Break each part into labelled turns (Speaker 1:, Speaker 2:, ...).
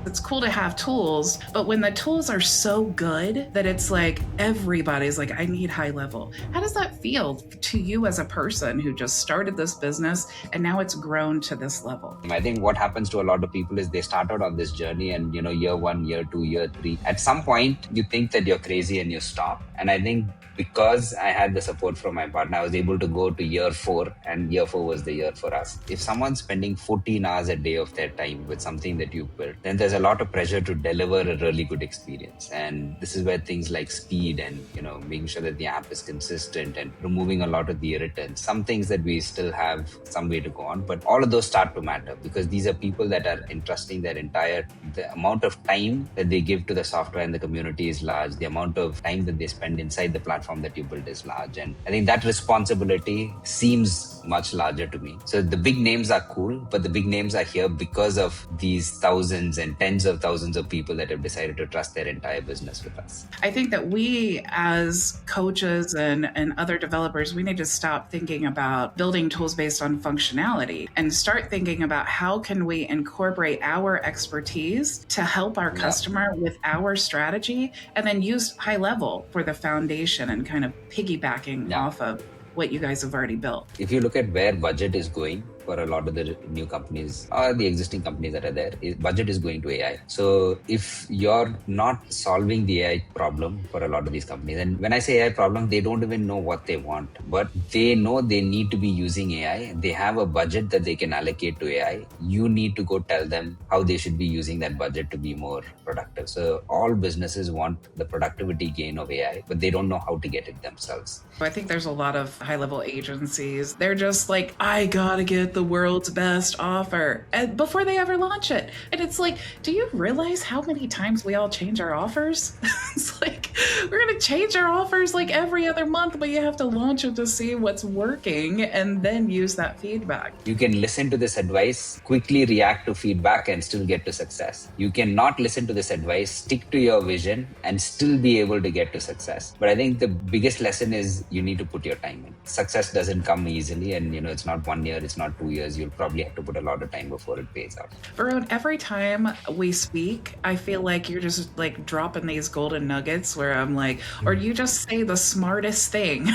Speaker 1: it's cool to have tools, but when the tools are so good that it's like everybody's like, I need HighLevel. How does that feel to you as a person who just started this business and now it's grown to this level?
Speaker 2: I think what happens to a lot of people is they start out on this journey and, year 1, year 2, year 3, at some point you think that you're crazy and you stop. And I think because I had the support from my partner, I was able to go to year 4, and year 4 was the year for us. If someone's spending 14 hours a day of their time with something that you've built, then there's a lot of pressure to deliver a really good experience. And this is where things like speed and, making sure that the app is consistent and removing a lot of the irritants, some things that we still have some way to go on, but all of those start to matter because these are people that are entrusting the amount of time that they give to the software and the community is large. The amount of time that they spend inside the platform that you build is large. And I think that responsibility seems much larger to me. So the big names are cool, but the big names are here because of these thousands and tens of thousands of people that have decided to trust their entire business with us.
Speaker 1: I think that we as coaches and other developers, we need to stop thinking about building tools based on functionality and start thinking about how can we incorporate our expertise to help our customer with our strategy, and then use HighLevel for the foundation and kind of piggybacking off of what you guys have already built.
Speaker 2: If you look at where budget is going for a lot of the new companies or the existing companies that are there, budget is going to AI. So if you're not solving the AI problem for a lot of these companies, and when I say AI problem, they don't even know what they want, but they know they need to be using AI. They have a budget that they can allocate to AI. You need to go tell them how they should be using that budget to be more productive. So all businesses want the productivity gain of AI, but they don't know how to get it themselves.
Speaker 1: I think there's a lot of high-level agencies. They're just like, I gotta get the world's best offer and before they ever launch it. And it's like, do you realize how many times we all change our offers? It's like, we're gonna change our offers like every other month, but you have to launch it to see what's working and then use that feedback.
Speaker 2: You can listen to this advice, quickly react to feedback and still get to success. You cannot listen to this advice, stick to your vision and still be able to get to success. But I think the biggest lesson is you need to put your time in. Success doesn't come easily, and it's not 1 year, it's not 2 years. You'll probably have to put a lot of time before it pays out.
Speaker 1: Varun, every time we speak, I feel like you're just like dropping these golden nuggets where I'm like, or you just say the smartest thing.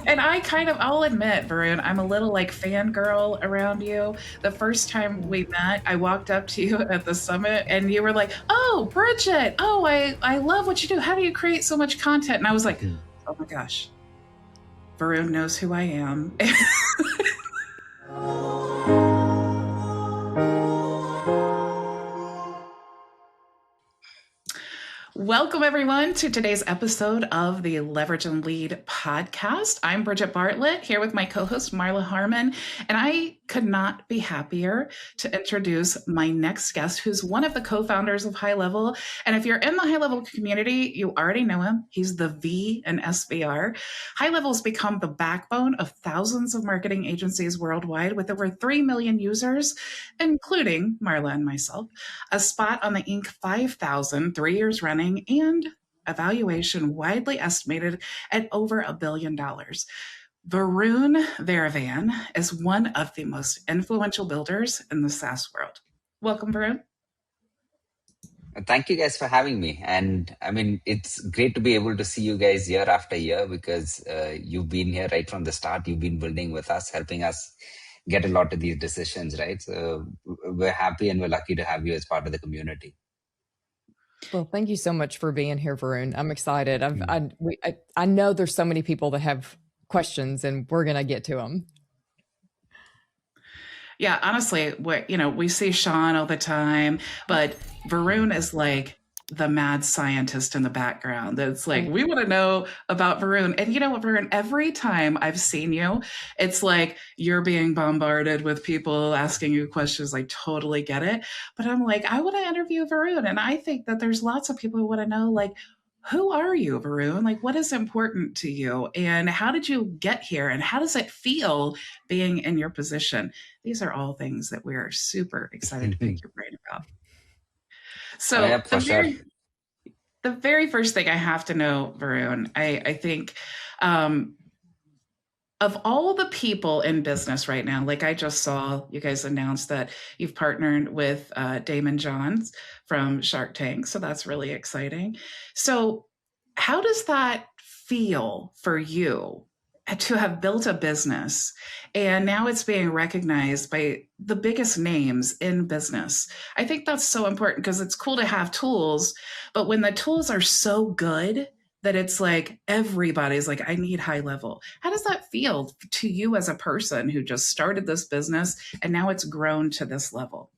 Speaker 1: And I'll admit, Varun, I'm a little like fangirl around you. The first time we met, I walked up to you at the summit and you were like, oh, Bridget, oh, I love what you do. How do you create so much content? And I was like, oh my gosh, Varun knows who I am. Welcome, everyone, to today's episode of the Leverage and Lead podcast. I'm Bridget Bartlett, here with my co-host, Marla Harmon, and I could not be happier to introduce my next guest, who's one of the co-founders of HighLevel. And if you're in the HighLevel community, you already know him. He's the V in SBR. HighLevel has become the backbone of thousands of marketing agencies worldwide with over 3 million users, including Marla and myself, a spot on the Inc. 5000 3 years running, and a valuation widely estimated at over $1 billion. Varun Vairavan is one of the most influential builders in the SaaS world. Welcome, Varun.
Speaker 2: Thank you guys for having me. And I mean, it's great to be able to see you guys year after year because you've been here right from the start. You've been building with us, helping us get a lot of these decisions, right? So we're happy and we're lucky to have you as part of the community.
Speaker 3: Well, thank you so much for being here, Varun. I'm excited. I know there's so many people that have questions, and we're going to get to them.
Speaker 1: Yeah, honestly, we see Sean all the time, but Varun is like the mad scientist in the background. It's like, we want to know about Varun. And you know what, Varun, every time I've seen you, it's like you're being bombarded with people asking you questions. I totally get it. But I'm like, I want to interview Varun. And I think that there's lots of people who want to know, like, who are you, Varun? Like, what is important to you? And how did you get here? And how does it feel being in your position? These are all things that we're super excited to pick your brain about. So the very first thing I have to know, Varun, I think a of all the people in business right now, like I just saw you guys announced that you've partnered with Damon Johns from Shark Tank. So that's really exciting. So, how does that feel for you to have built a business and now it's being recognized by the biggest names in business? I think that's so important because it's cool to have tools, but when the tools are so good that it's like everybody's like, I need HighLevel. How does that feel to you as a person who just started this business and now it's grown to this level?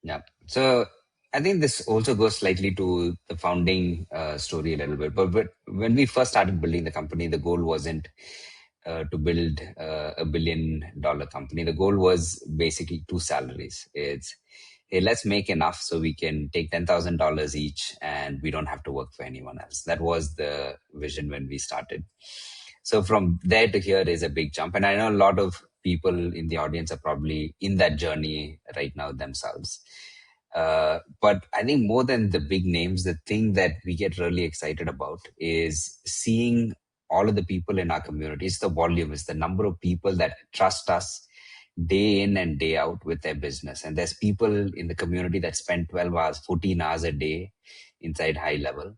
Speaker 2: Yeah. So I think this also goes slightly to the founding story a little bit. But when we first started building the company, the goal wasn't to build $1 billion company. The goal was basically two salaries. It's, hey, let's make enough so we can take $10,000 each and we don't have to work for anyone else. That was the vision when we started. So from there to here is a big jump. And I know a lot of people in the audience are probably in that journey right now themselves. But I think more than the big names, the thing that we get really excited about is seeing all of the people in our community. It's the volume, it's the number of people that trust us day in and day out with their business. And there's people in the community that spend 12 hours, 14 hours a day inside HighLevel.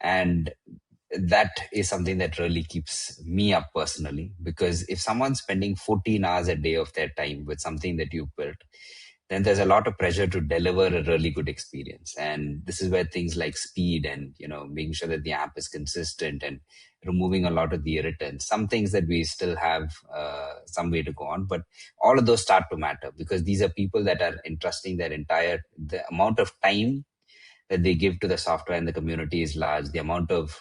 Speaker 2: And that is something that really keeps me up personally, because if someone's spending 14 hours a day of their time with something that you've built, then there's a lot of pressure to deliver a really good experience. And this is where things like speed and, making sure that the app is consistent and removing a lot of the irritants, some things that we still have some way to go on, but all of those start to matter because these are people that are entrusting the amount of time that they give to the software and the community is large. The amount of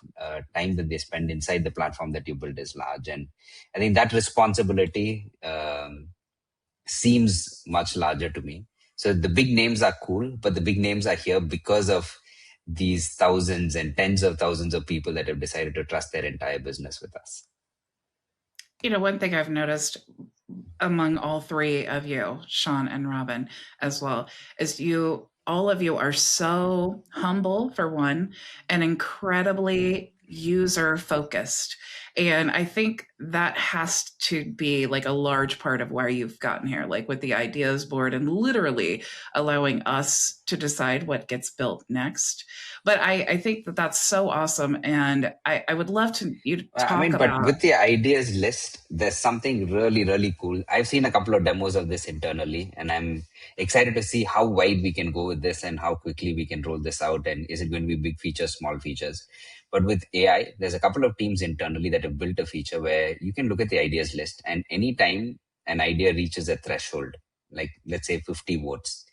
Speaker 2: time that they spend inside the platform that you build is large. And I think that responsibility seems much larger to me. So the big names are cool, but the big names are here because of these thousands and tens of thousands of people that have decided to trust their entire business with us.
Speaker 1: One thing I've noticed among all three of you, Sean and Robin as well, is all of you are so humble for one and incredibly user focused. And I think that has to be like a large part of where you've gotten here, like with the ideas board and literally allowing us to decide what gets built next. But I think that that's so awesome. And I would love you to talk about.
Speaker 2: But with the ideas list, there's something really, really cool. I've seen a couple of demos of this internally, and I'm excited to see how wide we can go with this and how quickly we can roll this out. And is it going to be big features, small features? But with AI, there's a couple of teams internally that have built a feature where you can look at the ideas list, and anytime an idea reaches a threshold, like let's say 50 votes,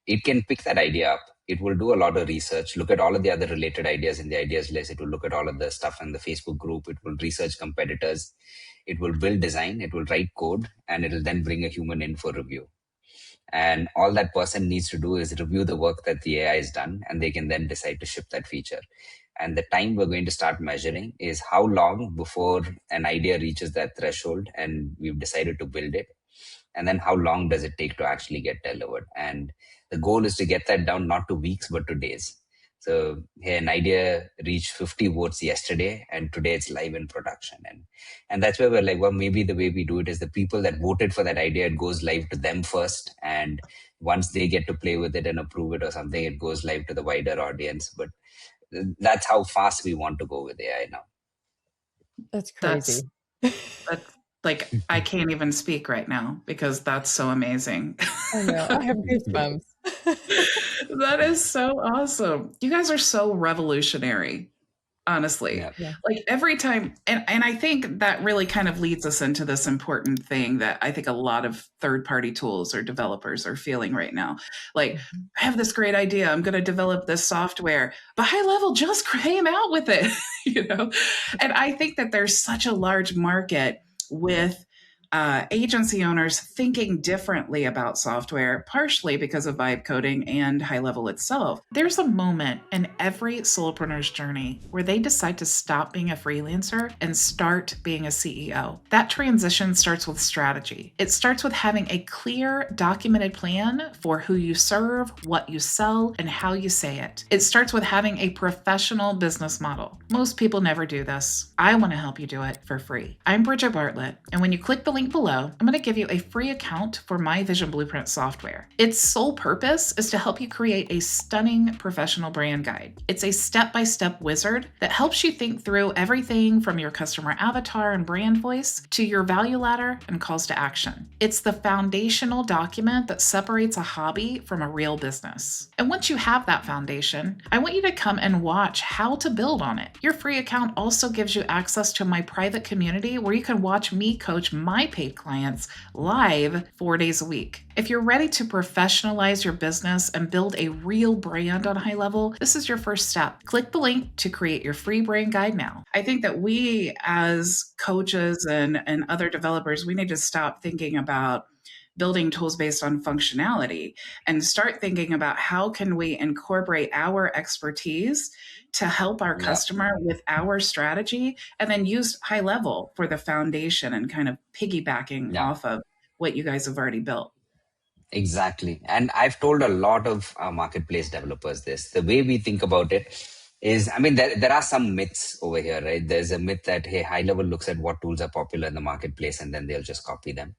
Speaker 2: it can pick that idea up. It will do a lot of research, look at all of the other related ideas in the ideas list. It will look at all of the stuff in the Facebook group. It will research competitors. It will build design. It will write code, and it will then bring a human in for review. And all that person needs to do is review the work that the AI has done, and they can then decide to ship that feature. And the time we're going to start measuring is how long before an idea reaches that threshold and we've decided to build it. And then how long does it take to actually get delivered? And the goal is to get that down not to weeks, but to days. So hey, an idea reached 50 votes yesterday, and today it's live in production. And that's where we're like, well, maybe the way we do it is the people that voted for that idea, it goes live to them first. And once they get to play with it and approve it or something, it goes live to the wider audience. But that's how fast we want to go with AI now.
Speaker 3: That's crazy.
Speaker 1: That's like, I can't even speak right now because that's so amazing.
Speaker 3: I know. I have goosebumps.
Speaker 1: That is so awesome. You guys are so revolutionary, honestly.
Speaker 3: Yeah.
Speaker 1: Like every time, and I think that really kind of leads us into this important thing that I think a lot of third-party tools or developers are feeling right now. Like, I have this great idea. I'm going to develop this software, but HighLevel just came out with it, And I think that there's such a large market with agency owners thinking differently about software, partially because of vibe coding and HighLevel itself. There's a moment in every solopreneur's journey where they decide to stop being a freelancer and start being a CEO. That transition starts with strategy. It starts with having a clear, documented plan for who you serve, what you sell, and how you say it. It starts with having a professional business model. Most people never do this. I want to help you do it for free. I'm Bridget Bartlett, and when you click the link below, I'm going to give you a free account for my Vision Blueprint software. Its sole purpose is to help you create a stunning professional brand guide. It's a step-by-step wizard that helps you think through everything from your customer avatar and brand voice to your value ladder and calls to action. It's the foundational document that separates a hobby from a real business. And once you have that foundation, I want you to come and watch how to build on it. Your free account also gives you access to my private community where you can watch me coach my paid clients live 4 days a week. If you're ready to professionalize your business and build a real brand on HighLevel, this is your first step. Click the link to create your free brand guide now. I think that we as coaches and other developers, we need to stop thinking about building tools based on functionality and start thinking about how can we incorporate our expertise to help our customer with our strategy, and then use HighLevel for the foundation and kind of piggybacking off of what you guys have already built.
Speaker 2: Exactly. And I've told a lot of marketplace developers this. The way we think about it is, I mean, there are some myths over here, right? There's a myth that, hey, HighLevel looks at what tools are popular in the marketplace and then they'll just copy them.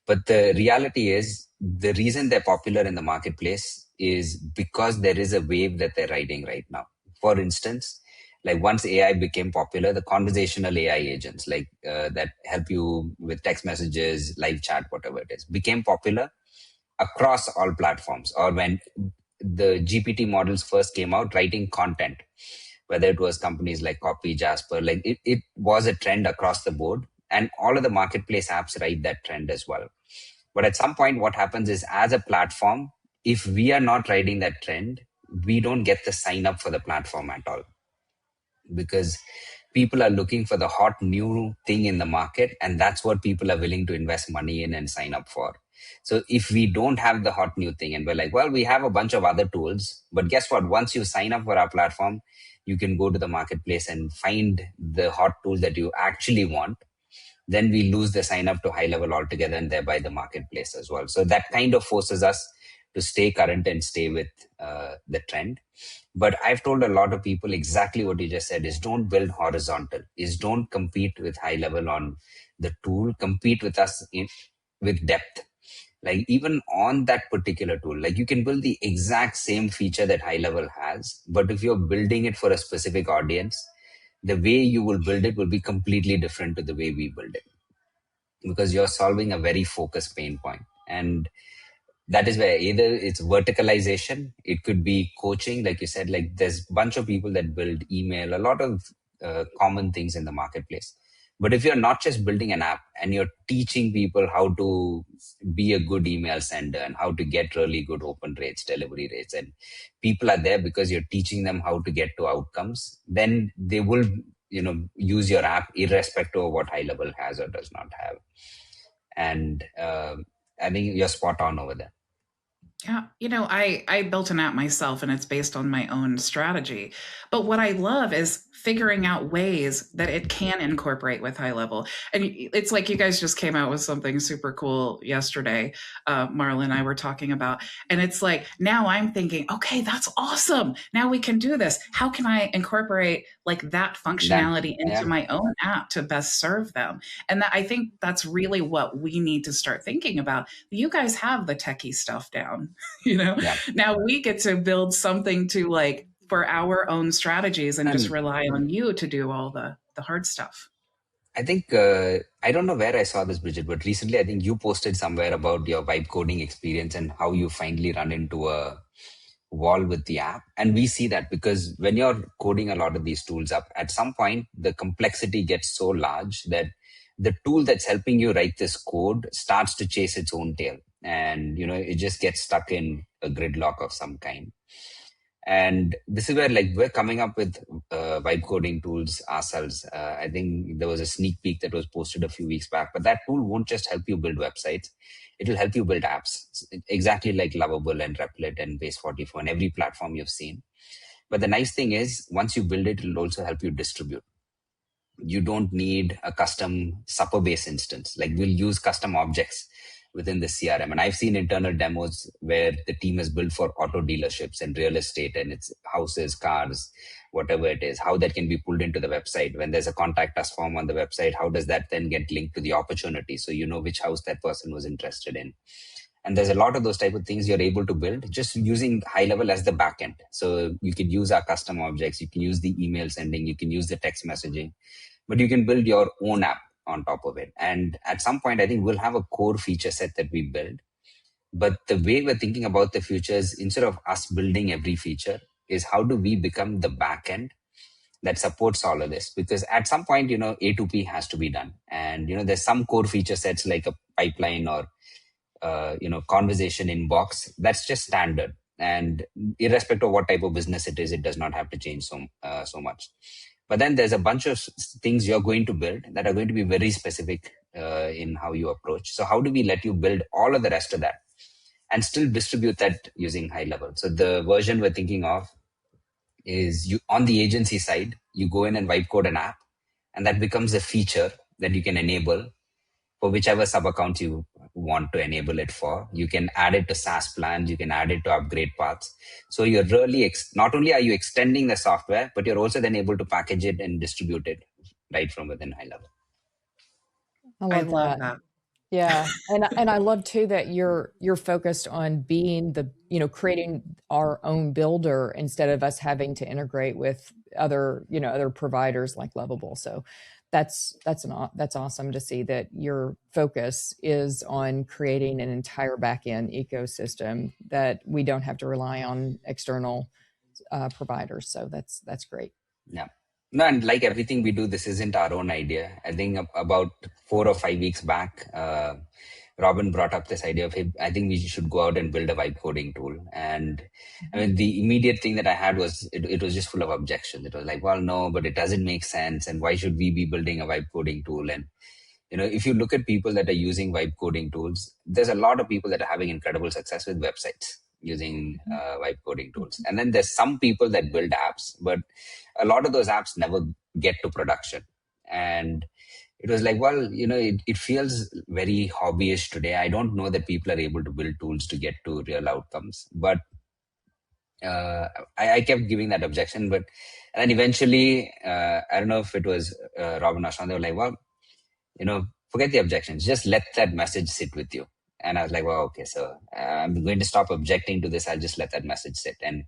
Speaker 2: But the reality is, the reason they're popular in the marketplace is because there is a wave that they're riding right now. For instance, like once AI became popular, the conversational AI agents like that help you with text messages, live chat, whatever it is, became popular across all platforms. Or when the GPT models first came out, writing content, whether it was companies like Copy, Jasper, like it was a trend across the board. And all of the marketplace apps ride that trend as well. But at some point, what happens is, as a platform, if we are not riding that trend, we don't get the sign up for the platform at all. Because people are looking for the hot new thing in the market, and that's what people are willing to invest money in and sign up for. So if we don't have the hot new thing and we're like, well, we have a bunch of other tools, but guess what? Once you sign up for our platform, you can go to the marketplace and find the hot tools that you actually want. Then we lose the sign up to HighLevel altogether, and thereby the marketplace as well. So that kind of forces us to stay current and stay with the trend. But I've told a lot of people exactly what you just said, is don't build horizontal, is don't compete with HighLevel on the tool, compete with us with depth. Like even on that particular tool, like you can build the exact same feature that HighLevel has, but if you're building it for a specific audience, the way you will build it will be completely different to the way we build it, because you're solving a very focused pain point. And that is where either it's verticalization, it could be coaching, like you said, like there's a bunch of people that build email, a lot of common things in the marketplace. But if you're not just building an app and you're teaching people how to be a good email sender and how to get really good open rates, delivery rates, and people are there because you're teaching them how to get to outcomes, then they will, use your app irrespective of what HighLevel has or does not have. And I think you're spot on over there.
Speaker 1: Yeah, I built an app myself and it's based on my own strategy. But what I love is figuring out ways that it can incorporate with HighLevel. And it's like you guys just came out with something super cool yesterday. Marla and I were talking about, and it's like, now I'm thinking, okay, that's awesome. Now we can do this. How can I incorporate like that functionality into my own app to best serve them? And I think that's really what we need to start thinking about. You guys have the techie stuff down. Now we get to build something to like for our own strategies and just rely on you to do all the hard stuff.
Speaker 2: I think, I don't know where I saw this, Bridget, but recently I think you posted somewhere about your vibe coding experience and how you finally run into a wall with the app. And we see that because when you're coding a lot of these tools up, at some point, the complexity gets so large that the tool that's helping you write this code starts to chase its own tail. And, it just gets stuck in a gridlock of some kind. And this is where like we're coming up with vibe coding tools ourselves. I think there was a sneak peek that was posted a few weeks back, but that tool won't just help you build websites. It will help you build apps, exactly like Lovable and Replit and Base44 and every platform you've seen. But the nice thing is, once you build it, it'll also help you distribute. You don't need a custom supper base instance. Like we'll use custom objects within the CRM. And I've seen internal demos where the team is built for auto dealerships and real estate, and it's houses, cars, whatever it is, how that can be pulled into the website. When there's a contact us form on the website, how does that then get linked to the opportunity? So you know which house that person was interested in. And there's a lot of those type of things you're able to build just using HighLevel as the backend. So you can use our custom objects, you can use the email sending, you can use the text messaging, but you can build your own app on top of it. And at some point, I think we'll have a core feature set that we build. But the way we're thinking about the future is, instead of us building every feature, is how do we become the backend that supports all of this? Because at some point, A to P has to be done. And, there's some core feature sets like a pipeline or conversation inbox. That's just standard. And irrespective of what type of business it is, it does not have to change so much. But then there's a bunch of things you're going to build that are going to be very specific in how you approach. So how do we let you build all of the rest of that and still distribute that using HighLevel? So the version we're thinking of is, you on the agency side, you go in and vibe code an app, and that becomes a feature that you can enable for whichever sub account you want to enable it for. You can add it to SaaS plans, you can add it to upgrade paths. So you're really, not only are you extending the software, but you're also then able to package it and distribute it right from within HighLevel.
Speaker 3: I love that. Yeah. And I love too that you're focused on being creating our own builder instead of us having to integrate with other providers like Lovable. So that's awesome to see that your focus is on creating an entire backend ecosystem that we don't have to rely on external providers. So that's great.
Speaker 2: Yeah. No, and like everything we do, this isn't our own idea. I think about 4 or 5 weeks back, Robin brought up this idea of, hey, I think we should go out and build a vibe coding tool. And I mean, the immediate thing that I had was, it was just full of objections. It was like, well, no, but it doesn't make sense. And why should we be building a vibe coding tool? And, if you look at people that are using vibe coding tools, there's a lot of people that are having incredible success with websites using vibe coding tools. And then there's some people that build apps, but a lot of those apps never get to production. And it was like, well, it feels very hobbyish today. I don't know that people are able to build tools to get to real outcomes. But I kept giving that objection. But and then eventually, I don't know if it was Robin or Sean, they were like, well, forget the objections. Just let that message sit with you. And I was like, well, okay, so I'm going to stop objecting to this. I'll just let that message sit. And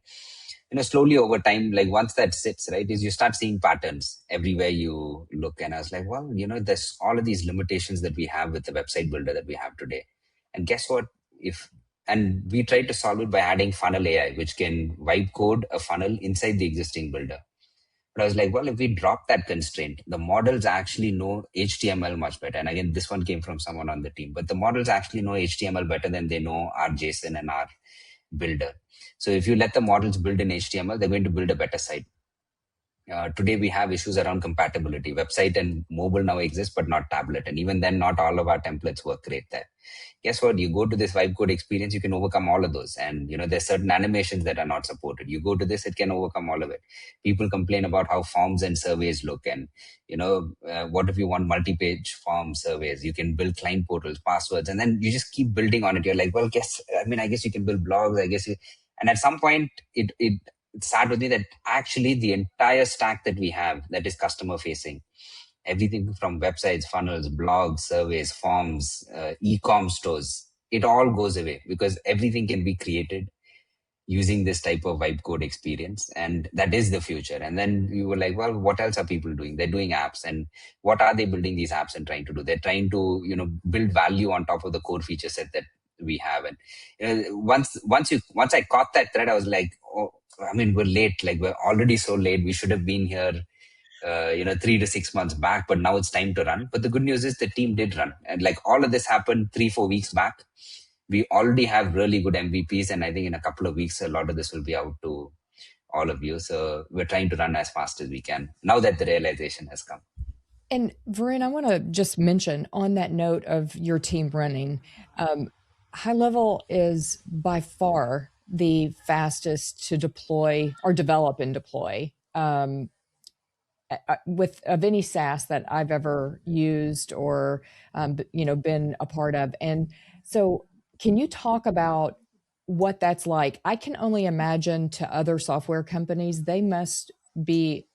Speaker 2: slowly over time, like once that sits, right, is you start seeing patterns everywhere you look. And I was like, well, there's all of these limitations that we have with the website builder that we have today. And guess what? And we tried to solve it by adding funnel AI, which can vibe code a funnel inside the existing builder. But I was like, well, if we drop that constraint, the models actually know HTML much better. And again, this one came from someone on the team, but the models actually know HTML better than they know our JSON and our builder. So if you let the models build in HTML, they're going to build a better site. Today, we have issues around compatibility. Website and mobile now exist, but not tablet. And even then, not all of our templates work great there. Guess what? You go to this vibe code experience, you can overcome all of those. And, there's certain animations that are not supported. You go to this, it can overcome all of it. People complain about how forms and surveys look. And, what if you want multi-page form surveys? You can build client portals, passwords, and then you just keep building on it. You're like, well, I guess you can build blogs, and at some point, it sat with me that actually the entire stack that we have that is customer facing, everything from websites, funnels, blogs, surveys, forms, e-com stores, it all goes away because everything can be created using this type of vibe code experience. And that is the future. And then we were like, well, what else are people doing? They're doing apps. And what are they building these apps and trying to do? They're trying to, build value on top of the core feature set that we have. And once I caught that thread, I was like, oh, we're late. Like, we're already so late. We should have been here 3 to 6 months back, but now it's time to run. But the good news is the team did run. And like all of this happened 3-4 weeks back. We already have really good MVPs. And I think in a couple of weeks, a lot of this will be out to all of you. So we're trying to run as fast as we can now that the realization has come.
Speaker 3: And Varun, I want to just mention on that note of your team running, HighLevel is by far the fastest to deploy or develop and deploy with of any SaaS that I've ever used or been a part of. And so, can you talk about what that's like? I can only imagine to other software companies, they must be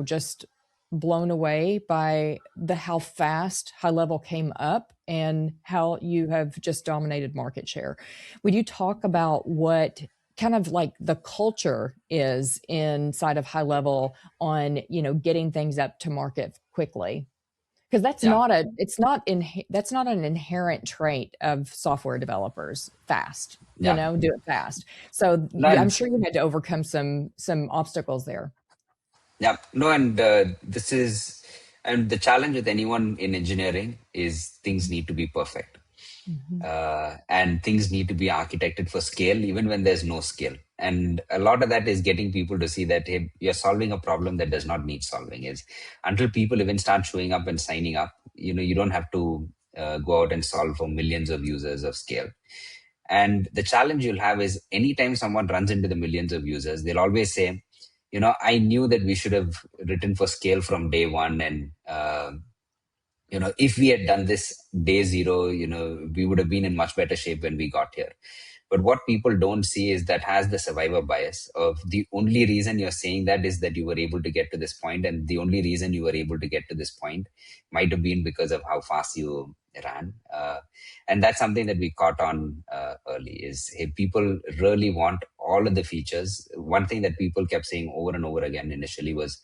Speaker 3: just blown away by how fast HighLevel came up and how you have just dominated market share. Would you talk about what kind of like the culture is inside of HighLevel on getting things up to market quickly? Because that's not an inherent trait of software developers. Fast, do it fast. So I'm sure you had to overcome some obstacles there.
Speaker 2: Yeah, no, and and the challenge with anyone in engineering is things need to be perfect. And things need to be architected for scale, even when there's no scale. And a lot of that is getting people to see that, hey, you're solving a problem that does not need solving. Is until people even start showing up and signing up, you don't have to go out and solve for millions of users of scale. And the challenge you'll have is anytime someone runs into the millions of users, they'll always say, I knew that we should have written for scale from day one. And, if we had done this day zero, we would have been in much better shape when we got here. But what people don't see is that has the survivor bias of the only reason you're saying that is that you were able to get to this point. And the only reason you were able to get to this point might have been because of how fast you ran. And that's something that we caught on early is, hey, people really want all of the features. One thing that people kept saying over and over again initially was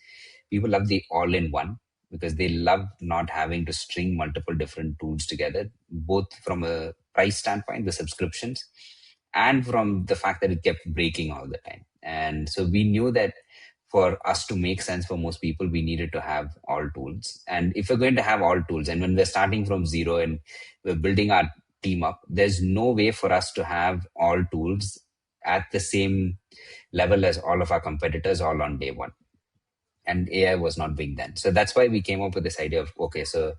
Speaker 2: people love the all-in-one, because they love not having to string multiple different tools together, both from a price standpoint, the subscriptions, and from the fact that it kept breaking all the time. And so we knew that for us to make sense for most people, we needed to have all tools. And if we're going to have all tools, and when we're starting from zero and we're building our team up, there's no way for us to have all tools at the same level as all of our competitors all on day one. And AI was not big then. So that's why we came up with this idea of, okay, so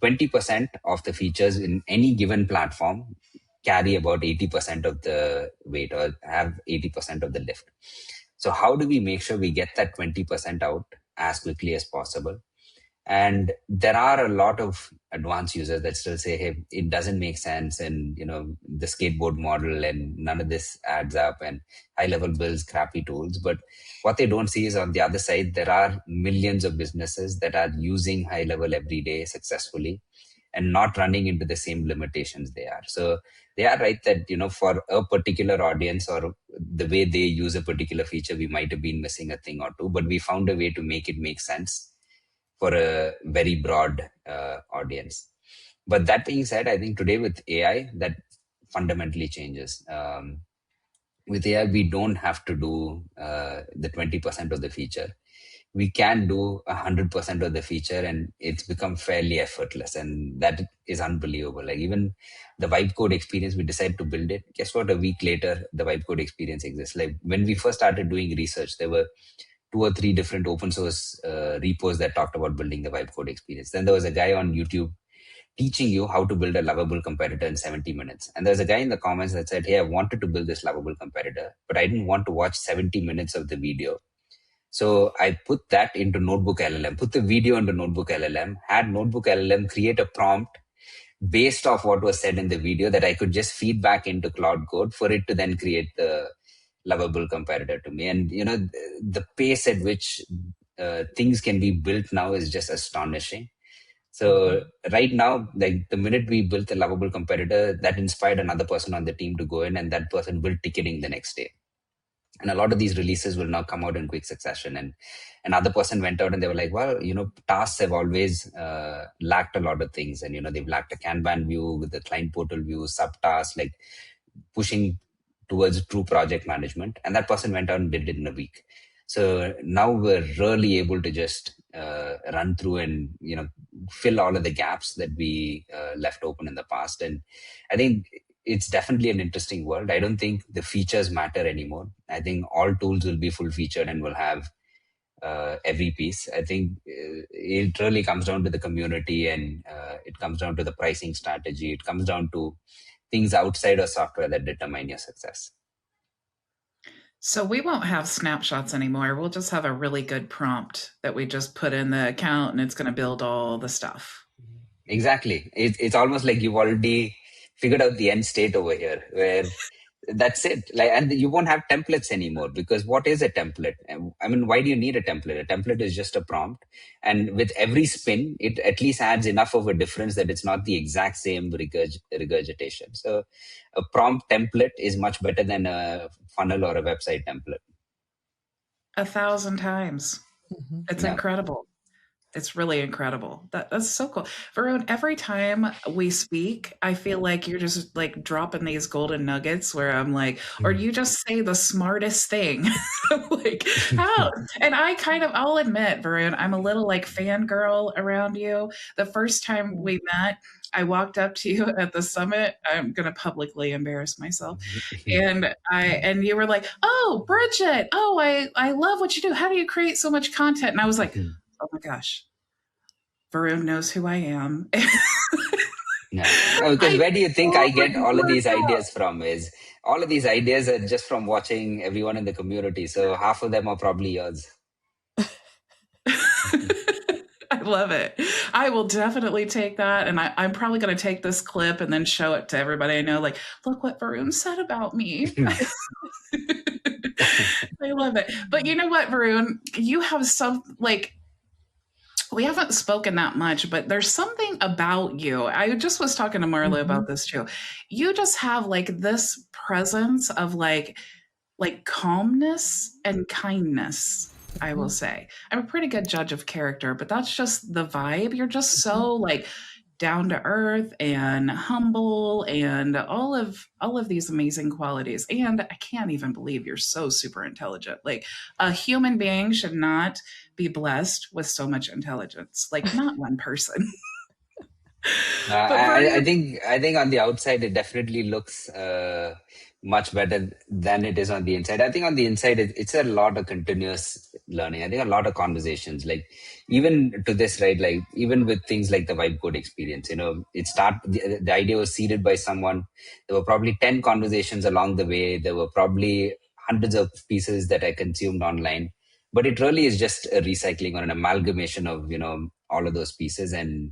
Speaker 2: 20% of the features in any given platform carry about 80% of the weight or have 80% of the lift. So how do we make sure we get that 20% out as quickly as possible? And there are a lot of advanced users that still say, hey, it doesn't make sense. And, the skateboard model and none of this adds up, and HighLevel builds crappy tools. But what they don't see is on the other side, there are millions of businesses that are using HighLevel every day successfully and not running into the same limitations they are. So they are right that, for a particular audience or the way they use a particular feature, we might have been missing a thing or two, but we found a way to make it make sense for a very broad audience. But that being said, I think today with AI, that fundamentally changes. With AI, we don't have to do the 20% of the feature. We can do 100% of the feature, and it's become fairly effortless. And that is unbelievable. Like even the vibe code experience, we decided to build it. Guess what? A week later, the vibe code experience exists. Like when we first started doing research, there were 2 or 3 different open source repos that talked about building the vibe code experience. Then there was a guy on YouTube teaching you how to build a lovable competitor in 70 minutes. And there's a guy in the comments that said, hey, I wanted to build this lovable competitor, but I didn't want to watch 70 minutes of the video. So I put that into Notebook LLM, put the video into Notebook LLM, had Notebook LLM create a prompt based off what was said in the video that I could just feed back into Claude Code for it to then create the lovable competitor to me. And, the pace at which things can be built now is just astonishing. So right now, like the minute we built a lovable competitor, that inspired another person on the team to go in, and that person built ticketing the next day. And a lot of these releases will now come out in quick succession. And another person went out and they were like, well, tasks have always lacked a lot of things. And, they've lacked a Kanban view with the client portal view, subtasks, like pushing towards true project management. And that person went out and did it in a week. So now we're really able to just run through and, fill all of the gaps that we left open in the past. And I think it's definitely an interesting world. I don't think the features matter anymore. I think all tools will be full featured and will have every piece. I think it really comes down to the community, and it comes down to the pricing strategy. It comes down to things outside of software that determine your success.
Speaker 1: So we won't have snapshots anymore. We'll just have a really good prompt that we just put in the account and it's going to build all the stuff.
Speaker 2: Exactly. It's almost like you've already figured out the end state over here, where that's it. Like, and you won't have templates anymore, because what is a template? I mean, why do you need a template? A template is just a prompt, and with every spin, it at least adds enough of a difference that it's not the exact same regurgitation. So, a prompt template is much better than a funnel or a website template.
Speaker 1: 1,000 times. Mm-hmm. It's incredible. It's really incredible. That's so cool. Varun, every time we speak, I feel like you're just like dropping these golden nuggets where I'm like, or you just say the smartest thing. Like, how? And I'll admit, Varun, I'm a little like fangirl around you. The first time we met, I walked up to you at the summit. I'm going to publicly embarrass myself. And you were like, "Oh, Bridget, I love what you do. How do you create so much content?" And I was like, "Oh my gosh, Varun knows who I am."
Speaker 2: No, because where do you think I get all of these ideas from? Is all of these ideas are just from watching everyone in the community. So half of them are probably yours.
Speaker 1: I love it. I will definitely take that. And I'm probably going to take this clip and then show it to everybody I know. Like, look what Varun said about me. I love it. But you know what, Varun? You have some, like, we haven't spoken that much, but there's something about you. I just was talking to Marla about this too. You just have like this presence of like calmness and kindness. I will say I'm a pretty good judge of character, but that's just the vibe. You're just so like down to earth and humble and all of these amazing qualities. And I can't even believe you're so super intelligent. Like, a human being should not be blessed with so much intelligence. Like, not one person.
Speaker 2: I think on the outside it definitely looks much better than it is on the inside. I think on the inside it's a lot of continuous learning. I think a lot of conversations, like even to this, right? Like even with things like the vibe code experience, the idea was seeded by someone. There were probably 10 conversations along the way. There were probably hundreds of pieces that I consumed online, but it really is just a recycling or an amalgamation of all of those pieces, and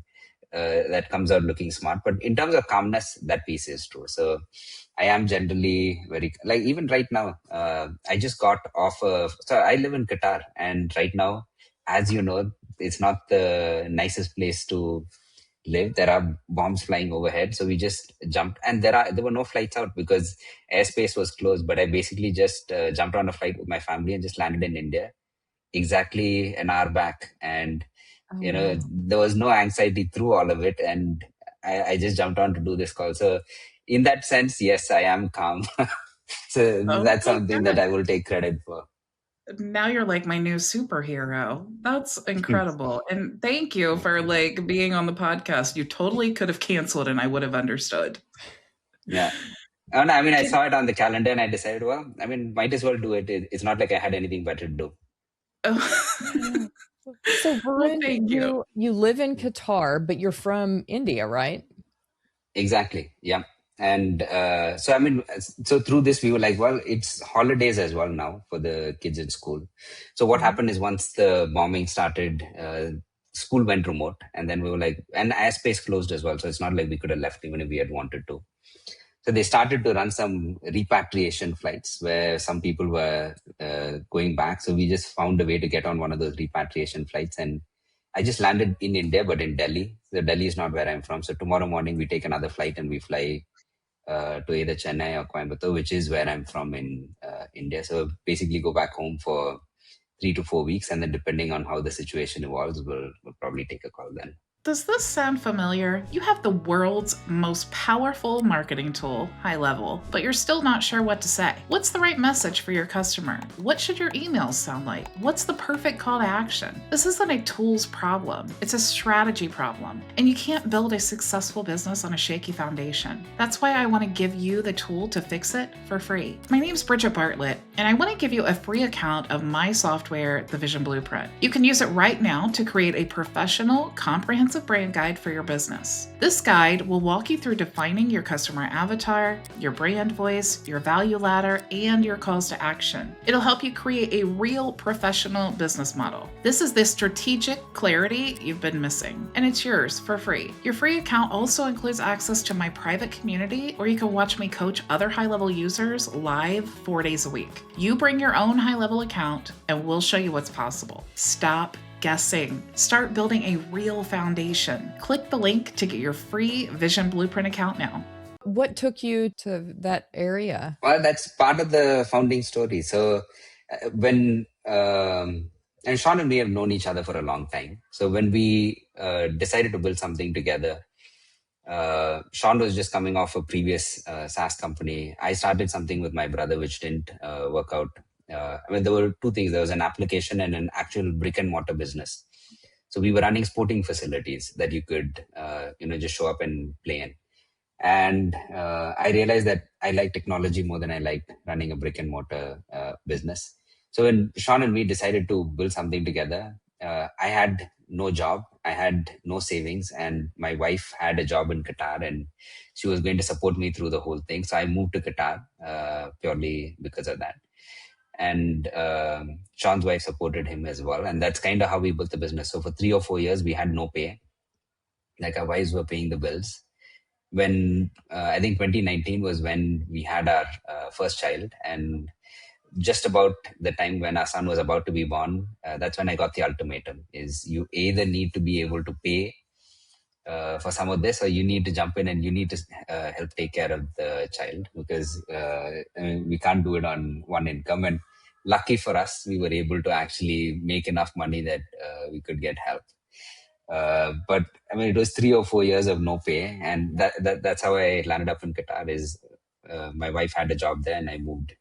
Speaker 2: that comes out looking smart. But in terms of calmness, that piece is true. So I am generally very, like, even right now, I just got off so I live in Qatar, and right now, as you know, it's not the nicest place to live. There are bombs flying overhead. So we just jumped, and there were no flights out because airspace was closed. But I basically just jumped on a flight with my family and just landed in India exactly an hour back. And there was no anxiety through all of it, and I just jumped on to do this call. So in that sense, yes, I am calm. So that's something that I will take credit for.
Speaker 1: Now you're like my new superhero. That's incredible. And thank you for like being on the podcast. You totally could have canceled and I would have understood.
Speaker 2: Yeah. Oh, no, I mean, I saw it on the calendar and I decided, well, I mean, might as well do it. It's not like I had anything better to do.
Speaker 3: So Varun, you live in Qatar, but you're from India, right?
Speaker 2: Exactly. Yeah. And so through this, we were like, well, it's holidays as well now for the kids in school. So what happened is once the bombing started, school went remote, and then we were like, and airspace closed as well. So it's not like we could have left even if we had wanted to. So they started to run some repatriation flights where some people were going back. So we just found a way to get on one of those repatriation flights. And I just landed in India, but in Delhi. So Delhi is not where I'm from. So tomorrow morning we take another flight and we fly to either Chennai or Coimbatore, which is where I'm from in India. So basically go back home for 3 to 4 weeks. And then depending on how the situation evolves, we'll probably take a call then.
Speaker 1: Does this sound familiar? You have the world's most powerful marketing tool, HighLevel, but you're still not sure what to say. What's the right message for your customer? What should your emails sound like? What's the perfect call to action? This isn't a tools problem, it's a strategy problem, and you can't build a successful business on a shaky foundation. That's why I want to give you the tool to fix it for free. My name's Bridget Bartlett, and I want to give you a free account of my software, the Vision Blueprint. You can use it right now to create a professional, comprehensive brand guide for your business. This guide will walk you through defining your customer avatar, your brand voice, your value ladder, and your calls to action. It'll help you create a real professional business model. This is the strategic clarity you've been missing, and it's yours for free. Your free account also includes access to my private community, where you can watch me coach other HighLevel users live 4 days a week. You bring your own HighLevel account, and we'll show you what's possible. Stop guessing. Start building a real foundation. Click the link to get your free Vision Blueprint account now.
Speaker 3: What took you to that area?
Speaker 2: Well, that's part of the founding story. So when and Sean and me have known each other for a long time. So when we decided to build something together, Sean was just coming off a previous SaaS company. I started something with my brother, which didn't work out. There were two things. There was an application and an actual brick and mortar business. So we were running sporting facilities that you could, just show up and play in. And I realized that I like technology more than I liked running a brick and mortar business. So when Sean and me decided to build something together, I had no job, I had no savings, and my wife had a job in Qatar, and she was going to support me through the whole thing. So I moved to Qatar purely because of that. And Sean's wife supported him as well. And that's kind of how we built the business. So for 3 or 4 years, we had no pay. Like our wives were paying the bills. When I think 2019 was when we had our first child. And just about the time when our son was about to be born, that's when I got the ultimatum, is you either need to be able to pay for some of this, or you need to jump in and you need to help take care of the child, because we can't do it on one income. And lucky for us, we were able to actually make enough money that we could get help. But it was 3 or 4 years of no pay, and that's how I landed up in Qatar. Is my wife had a job there, and I moved.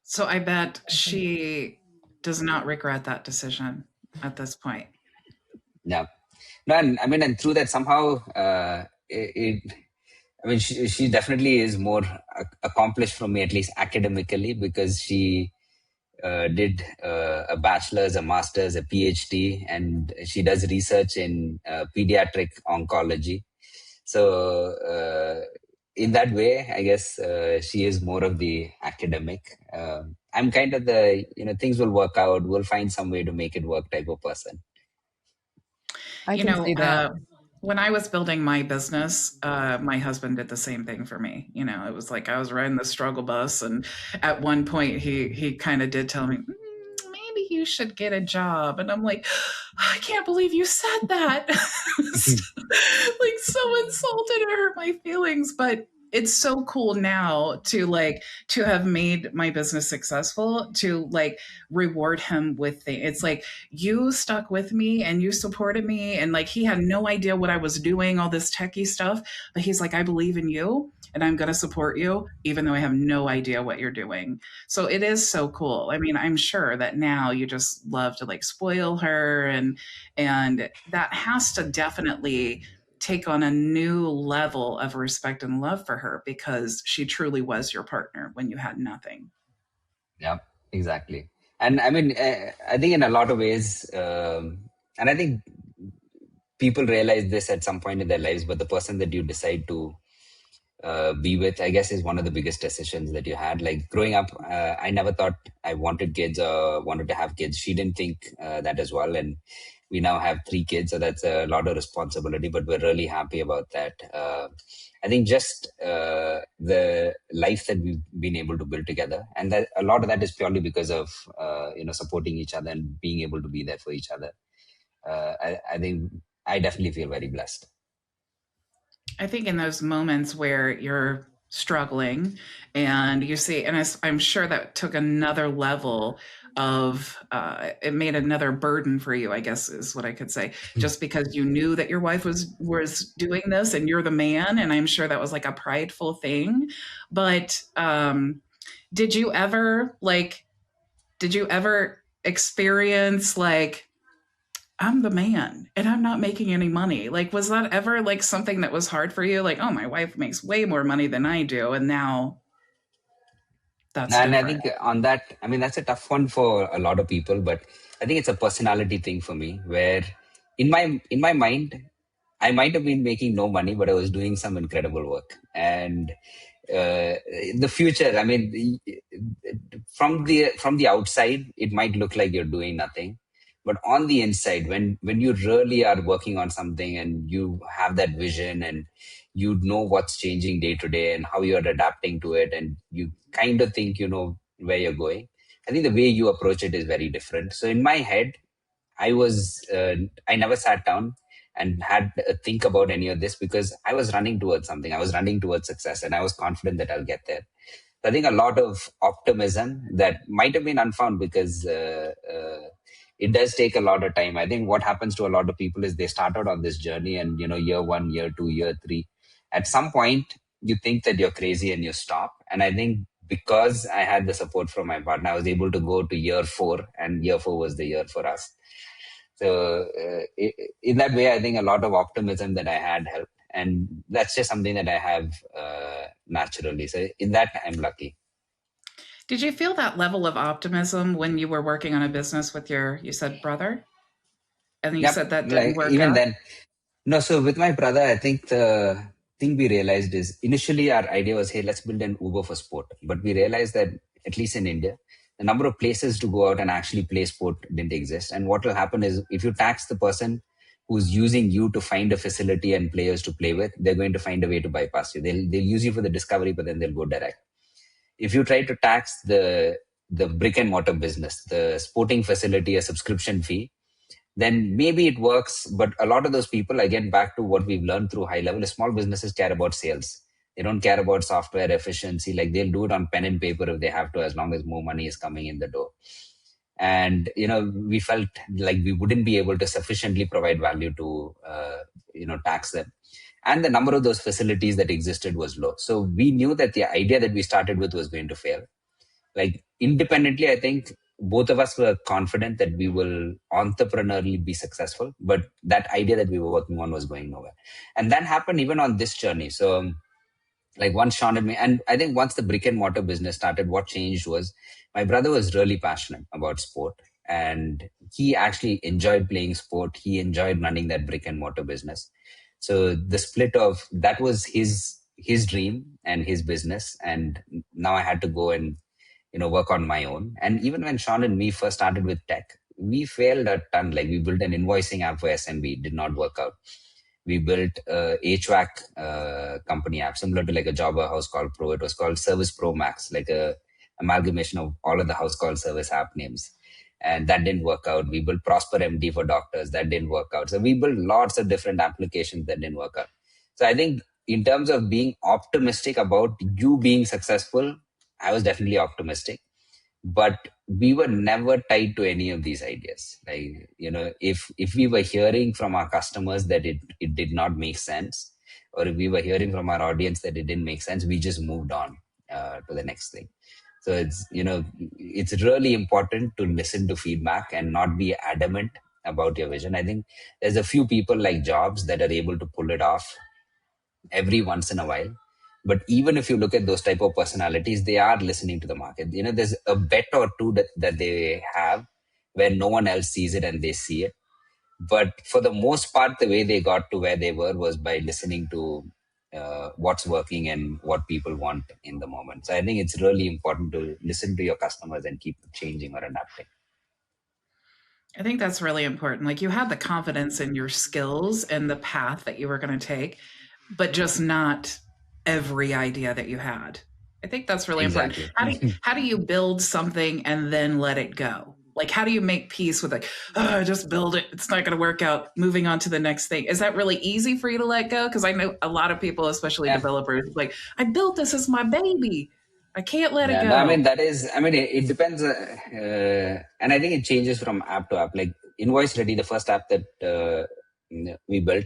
Speaker 1: So I bet she does not regret that decision at this point.
Speaker 2: Yeah, no, and through that somehow she definitely is more accomplished from me, at least academically, because she did a bachelor's, a master's, a PhD, and she does research in pediatric oncology. So in that way, I guess she is more of the academic. I'm kind of the, things will work out, we'll find some way to make it work type of person.
Speaker 3: I can see that.
Speaker 1: When I was building my business, my husband did the same thing for me. It was like I was riding the struggle bus, and at one point he kind of did tell me, maybe you should get a job. And I'm like, I can't believe you said that. Like, so insulted, it hurt my feelings. But it's so cool now to have made my business successful, to reward him with things. It's like, you stuck with me and you supported me, and he had no idea what I was doing, all this techie stuff, but he's like, I believe in you and I'm going to support you even though I have no idea what you're doing. So it is so cool. I'm sure that now you just love to spoil her, and that has to definitely take on a new level of respect and love for her, because she truly was your partner when you had nothing.
Speaker 2: Yeah, exactly. And I think in a lot of ways, and I think people realize this at some point in their lives, but the person that you decide to be with, I guess, is one of the biggest decisions that you had. Like growing up, I never thought I wanted kids or wanted to have kids. She didn't think that as well. And we now have 3 kids, so that's a lot of responsibility, but we're really happy about that. I think just the life that we've been able to build together, and that a lot of that is purely because of supporting each other and being able to be there for each other. I think I definitely feel very blessed.
Speaker 1: I think in those moments where you're struggling, and you see, and I'm sure that took another level of it made another burden for you, I guess is what I could say, just because you knew that your wife was doing this and you're the man, and I'm sure that was like a prideful thing. But did you ever experience like, I'm the man and I'm not making any money? Like, was that ever like something that was hard for you? Like, oh, my wife makes way more money than I do, and now that's
Speaker 2: And I
Speaker 1: different.
Speaker 2: think on that, I mean, that's a tough one for a lot of people, but I think it's a personality thing for me where in my mind, I might have been making no money, but I was doing some incredible work. And the future, I mean, from the outside, it might look like you're doing nothing, but on the inside, when you really are working on something and you have that vision and you know what's changing day to day and how you're adapting to it, and you kind of think you know where you're going, I think the way you approach it is very different. So in my head, I never sat down and had a think about any of this because I was running towards something. I was running towards success and I was confident that I'll get there. I think a lot of optimism that might have been unfound because it does take a lot of time. I think what happens to a lot of people is they start out on this journey and, you know, year 1, year 2, year 3, at some point you think that you're crazy and you stop. And I think because I had the support from my partner, I was able to go to year 4, and year 4 was the year for us. So in that way, I think a lot of optimism that I had helped. And that's just something that I have naturally. So in that, I'm lucky.
Speaker 1: Did you feel that level of optimism when you were working on a business with you said brother? And you
Speaker 2: Yep.
Speaker 1: said that didn't
Speaker 2: Like
Speaker 1: work
Speaker 2: even
Speaker 1: out?
Speaker 2: then, no. So with my brother, I think the thing we realized is initially our idea was, hey, let's build an Uber for sport. But we realized that at least in India, the number of places to go out and actually play sport didn't exist. And what will happen is if you tax the person who's using you to find a facility and players to play with, they're going to find a way to bypass you. They'll use you for the discovery, but then they'll go direct. If you try to tax the brick and mortar business, the sporting facility, a subscription fee, then maybe it works. But a lot of those people, again, back to what we've learned through HighLevel, is small businesses care about sales. They don't care about software efficiency. Like they'll do it on pen and paper if they have to, as long as more money is coming in the door. And, you know, we felt like we wouldn't be able to sufficiently provide value to, tax them. And the number of those facilities that existed was low. So we knew that the idea that we started with was going to fail. Like independently, I think both of us were confident that we will entrepreneurially be successful, but that idea that we were working on was going nowhere. And that happened even on this journey. So like once Sean and me, and I think once the brick and mortar business started, what changed was my brother was really passionate about sport, and he actually enjoyed playing sport. He enjoyed running that brick and mortar business. So the split of that was his dream and his business. And now I had to go and work on my own. And even when Sean and me first started with tech, we failed a ton. Like we built an invoicing app for SMB, did not work out. We built a HVAC company app, similar to like a Jobber house call pro. It was called Service Pro Max, like a amalgamation of all of the house call service app names. And that didn't work out. We built Prosper MD for doctors. That didn't work out. So we built lots of different applications that didn't work out. So I think in terms of being optimistic about you being successful, I was definitely optimistic, but we were never tied to any of these ideas. Like, if we were hearing from our customers that it did not make sense, or if we were hearing from our audience that it didn't make sense, we just moved on to the next thing. So it's really important to listen to feedback and not be adamant about your vision. I think there's a few people like Jobs that are able to pull it off every once in a while. But even if you look at those type of personalities, they are listening to the market. There's a bet or two that they have where no one else sees it and they see it. But for the most part, the way they got to where they were was by listening to what's working and what people want in the moment. So I think it's really important to listen to your customers and keep changing or adapting.
Speaker 1: I think that's really important. Like you had the confidence in your skills and the path that you were going to take, but just not every idea that you had. I think that's really
Speaker 2: Exactly.
Speaker 1: important. How do you build something and then let it go? Like, how do you make peace with like, oh, just build it, it's not going to work out, moving on to the next thing? Is that really easy for you to let go? Because I know a lot of people, especially developers, like, I built this as my baby, I can't let it go.
Speaker 2: No, I mean, it depends. And I think it changes from app to app. Like Invoice Ready, the first app that we built,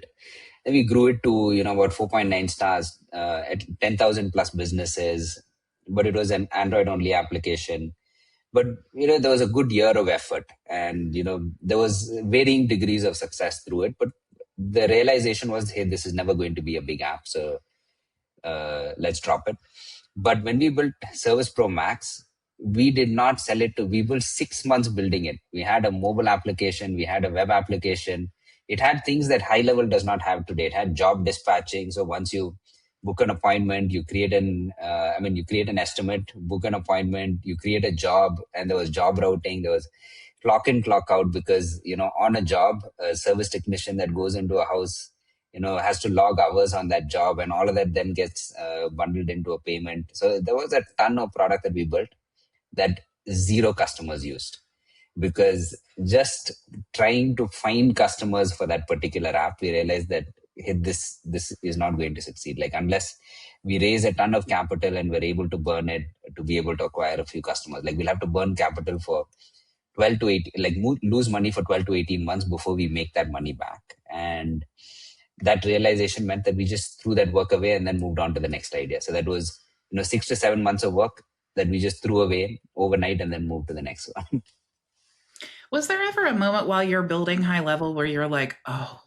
Speaker 2: and we grew it to, about 4.9 stars at 10,000 plus businesses, but it was an Android only application. But, there was a good year of effort, and, there was varying degrees of success through it. But the realization was, hey, this is never going to be a big app. So let's drop it. But when we built Service Pro Max, we did not sell it we built 6 months building it. We had a mobile application, we had a web application. It had things that HighLevel does not have today. It had job dispatching. So once you book an appointment, you create an estimate, book an appointment, you create a job, and there was job routing, there was clock in, clock out, because, on a job, a service technician that goes into a house, has to log hours on that job, and all of that then gets bundled into a payment. So there was a ton of product that we built that zero customers used, because just trying to find customers for that particular app, we realized that, hey, this is not going to succeed. Like, unless we raise a ton of capital and we're able to burn it to be able to acquire a few customers, like we'll have to burn capital for 12 to 18, like lose money for 12 to 18 months before we make that money back. And that realization meant that we just threw that work away and then moved on to the next idea. So that was, 6 to 7 months of work that we just threw away overnight and then moved to the next one.
Speaker 1: Was there ever a moment while you're building HighLevel where you're like, oh,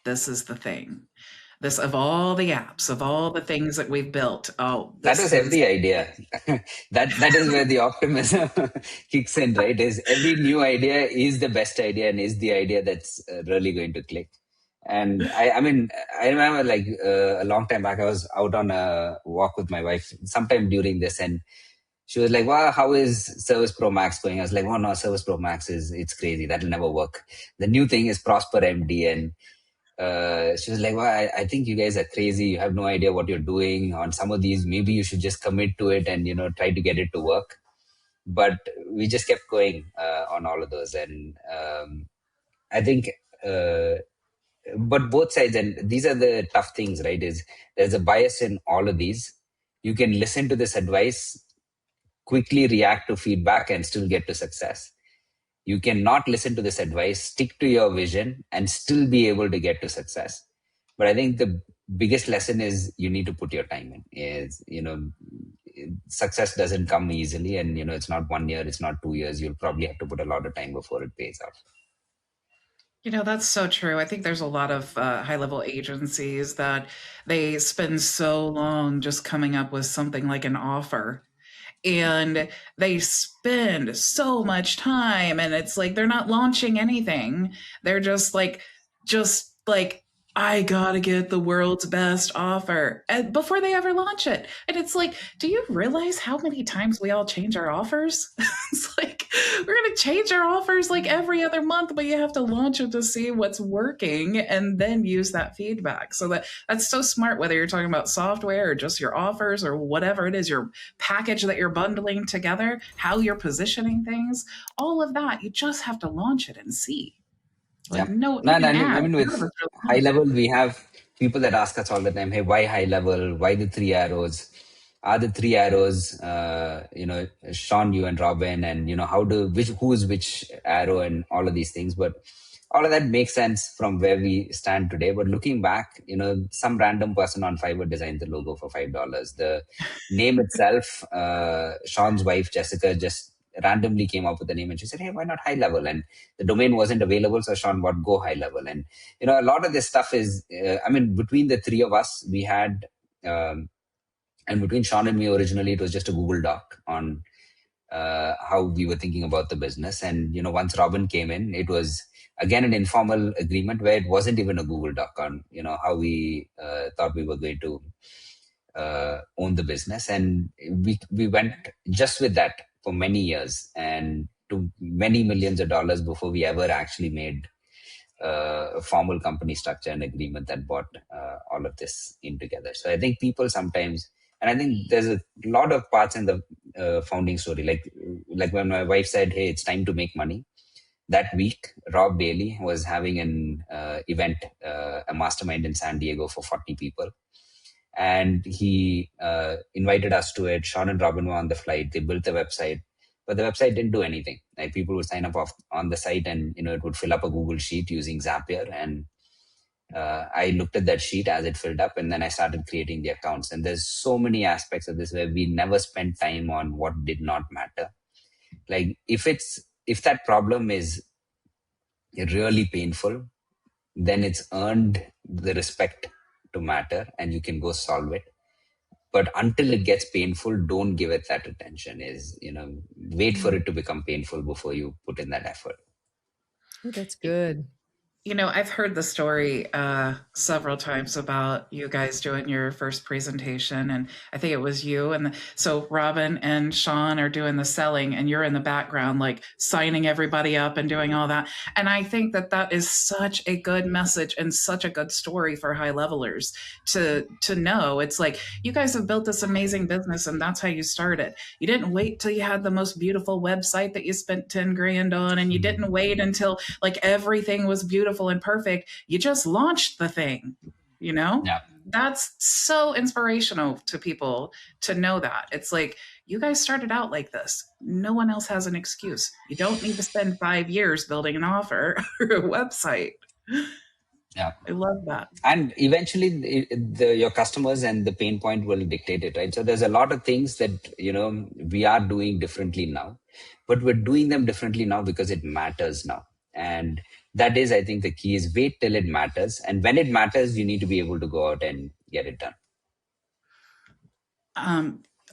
Speaker 1: this is the thing? This, of all the apps, of all the things that we've built,
Speaker 2: that was every idea. that is where the optimism kicks in, right? Is every new idea is the best idea and is the idea that's really going to click. And I remember, like, a long time back, I was out on a walk with my wife sometime during this, and she was like, wow, how is Service Pro Max going? I was like, oh no, Service Pro Max it's crazy. That'll never work. The new thing is Prosper MD. And she was like, well, I think you guys are crazy. You have no idea what you're doing on some of these. Maybe you should just commit to it and, try to get it to work. But we just kept going on all of those. And I think, but both sides, and these are the tough things, right? Is there's a bias in all of these. You can listen to this advice, quickly react to feedback, and still get to success. You cannot listen to this advice, stick to your vision, and still be able to get to success. But I think the biggest lesson is you need to put your time in. Is, success doesn't come easily, and, it's not 1 year, it's not 2 years. You'll probably have to put a lot of time before it pays off.
Speaker 1: That's so true. I think there's a lot of HighLevel agencies that they spend so long just coming up with something like an offer, and they spend so much time, and it's like they're not launching anything. They're just like, I gotta get the world's best offer before they ever launch it. And it's like, do you realize how many times we all change our offers? It's like, we're gonna change our offers like every other month, but you have to launch it to see what's working and then use that feedback. So that's so smart, whether you're talking about software or just your offers or whatever it is, your package that you're bundling together, how you're positioning things, all of that, you just have to launch it and see.
Speaker 2: Like, I mean, with HighLevel, we have people that ask us all the time, hey, why HighLevel? Why the 3 arrows? Are the 3 arrows, Sean, you and Robin, and, who's which arrow and all of these things. But all of that makes sense from where we stand today. But looking back, some random person on Fiverr designed the logo for $5. The name itself, Sean's wife, Jessica, just randomly came up with the name, and she said, hey, why not HighLevel? And the domain wasn't available, so Sean, what, go HighLevel? And a lot of this stuff is between the three of us, we had and between Sean and me, originally it was just a Google Doc on how we were thinking about the business. And once Robin came in, it was again an informal agreement where it wasn't even a Google Doc on how we thought we were going to own the business. And we went just with that for many years, and to many millions of dollars before we ever actually made a formal company structure and agreement that brought all of this in together. So I think people sometimes, and I think there's a lot of parts in the founding story, like like when my wife said, hey, it's time to make money, that week, Rob Bailey was having an event, a mastermind in San Diego for 40 people. And he invited us to it. Sean and Robin were on the flight. They built the website, but the website didn't do anything. Like people would sign up on the site and, it would fill up a Google sheet using Zapier. And I looked at that sheet as it filled up, and then I started creating the accounts. And there's so many aspects of this where we never spent time on what did not matter. Like if that problem is really painful, then it's earned the respect to matter and you can go solve it. But until it gets painful, don't give it that attention. Wait for it to become painful before you put in that effort.
Speaker 3: Oh, that's good.
Speaker 1: I've heard the story several times about you guys doing your first presentation, and I think it was you. And so Robin and Sean are doing the selling, and you're in the background, like signing everybody up and doing all that. And I think that is such a good message and such a good story for high levelers to know. It's like, you guys have built this amazing business, and that's how you started. You didn't wait till you had the most beautiful website that you spent 10 grand on, and you didn't wait until like everything was beautiful and perfect. You just launched the thing,
Speaker 2: Yeah.
Speaker 1: That's so inspirational to people to know that. It's like, you guys started out like this. No one else has an excuse. You don't need to spend 5 years building an offer or a website.
Speaker 2: Yeah,
Speaker 1: I love that.
Speaker 2: And eventually your customers and the pain point will dictate it, right? So there's a lot of things that, we are doing differently now, but we're doing them differently now because it matters now. And that is, I think, the key is wait till it matters. And when it matters, you need to be able to go out and get it done.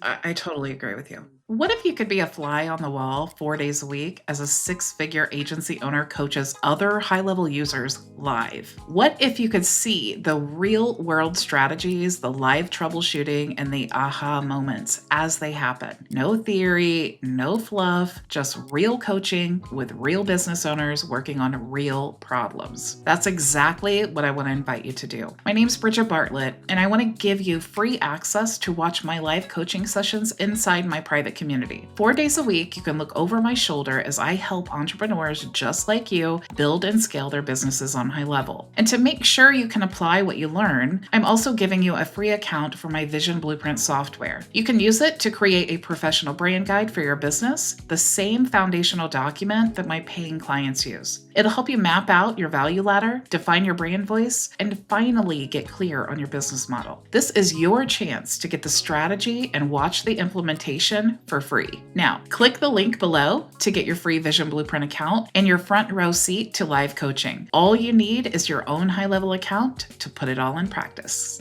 Speaker 1: I totally agree with you. What if you could be a fly on the wall 4 days a week as a 6-figure agency owner coaches other high-level users live? What if you could see the real-world strategies, the live troubleshooting, and the aha moments as they happen? No theory, no fluff, just real coaching with real business owners working on real problems. That's exactly what I want to invite you to do. My name's Bridget Bartlett, and I want to give you free access to watch my live coaching sessions inside my private community. 4 days a week, you can look over my shoulder as I help entrepreneurs just like you build and scale their businesses on HighLevel. And to make sure you can apply what you learn, I'm also giving you a free account for my Vision Blueprint software. You can use it to create a professional brand guide for your business, the same foundational document that my paying clients use. It'll help you map out your value ladder, define your brand voice, and finally get clear on your business model. This is your chance to get the strategy and watch the implementation for free. Now, click the link below to get your free Vision Blueprint account and your front row seat to live coaching. All you need is your own HighLevel account to put it all in practice.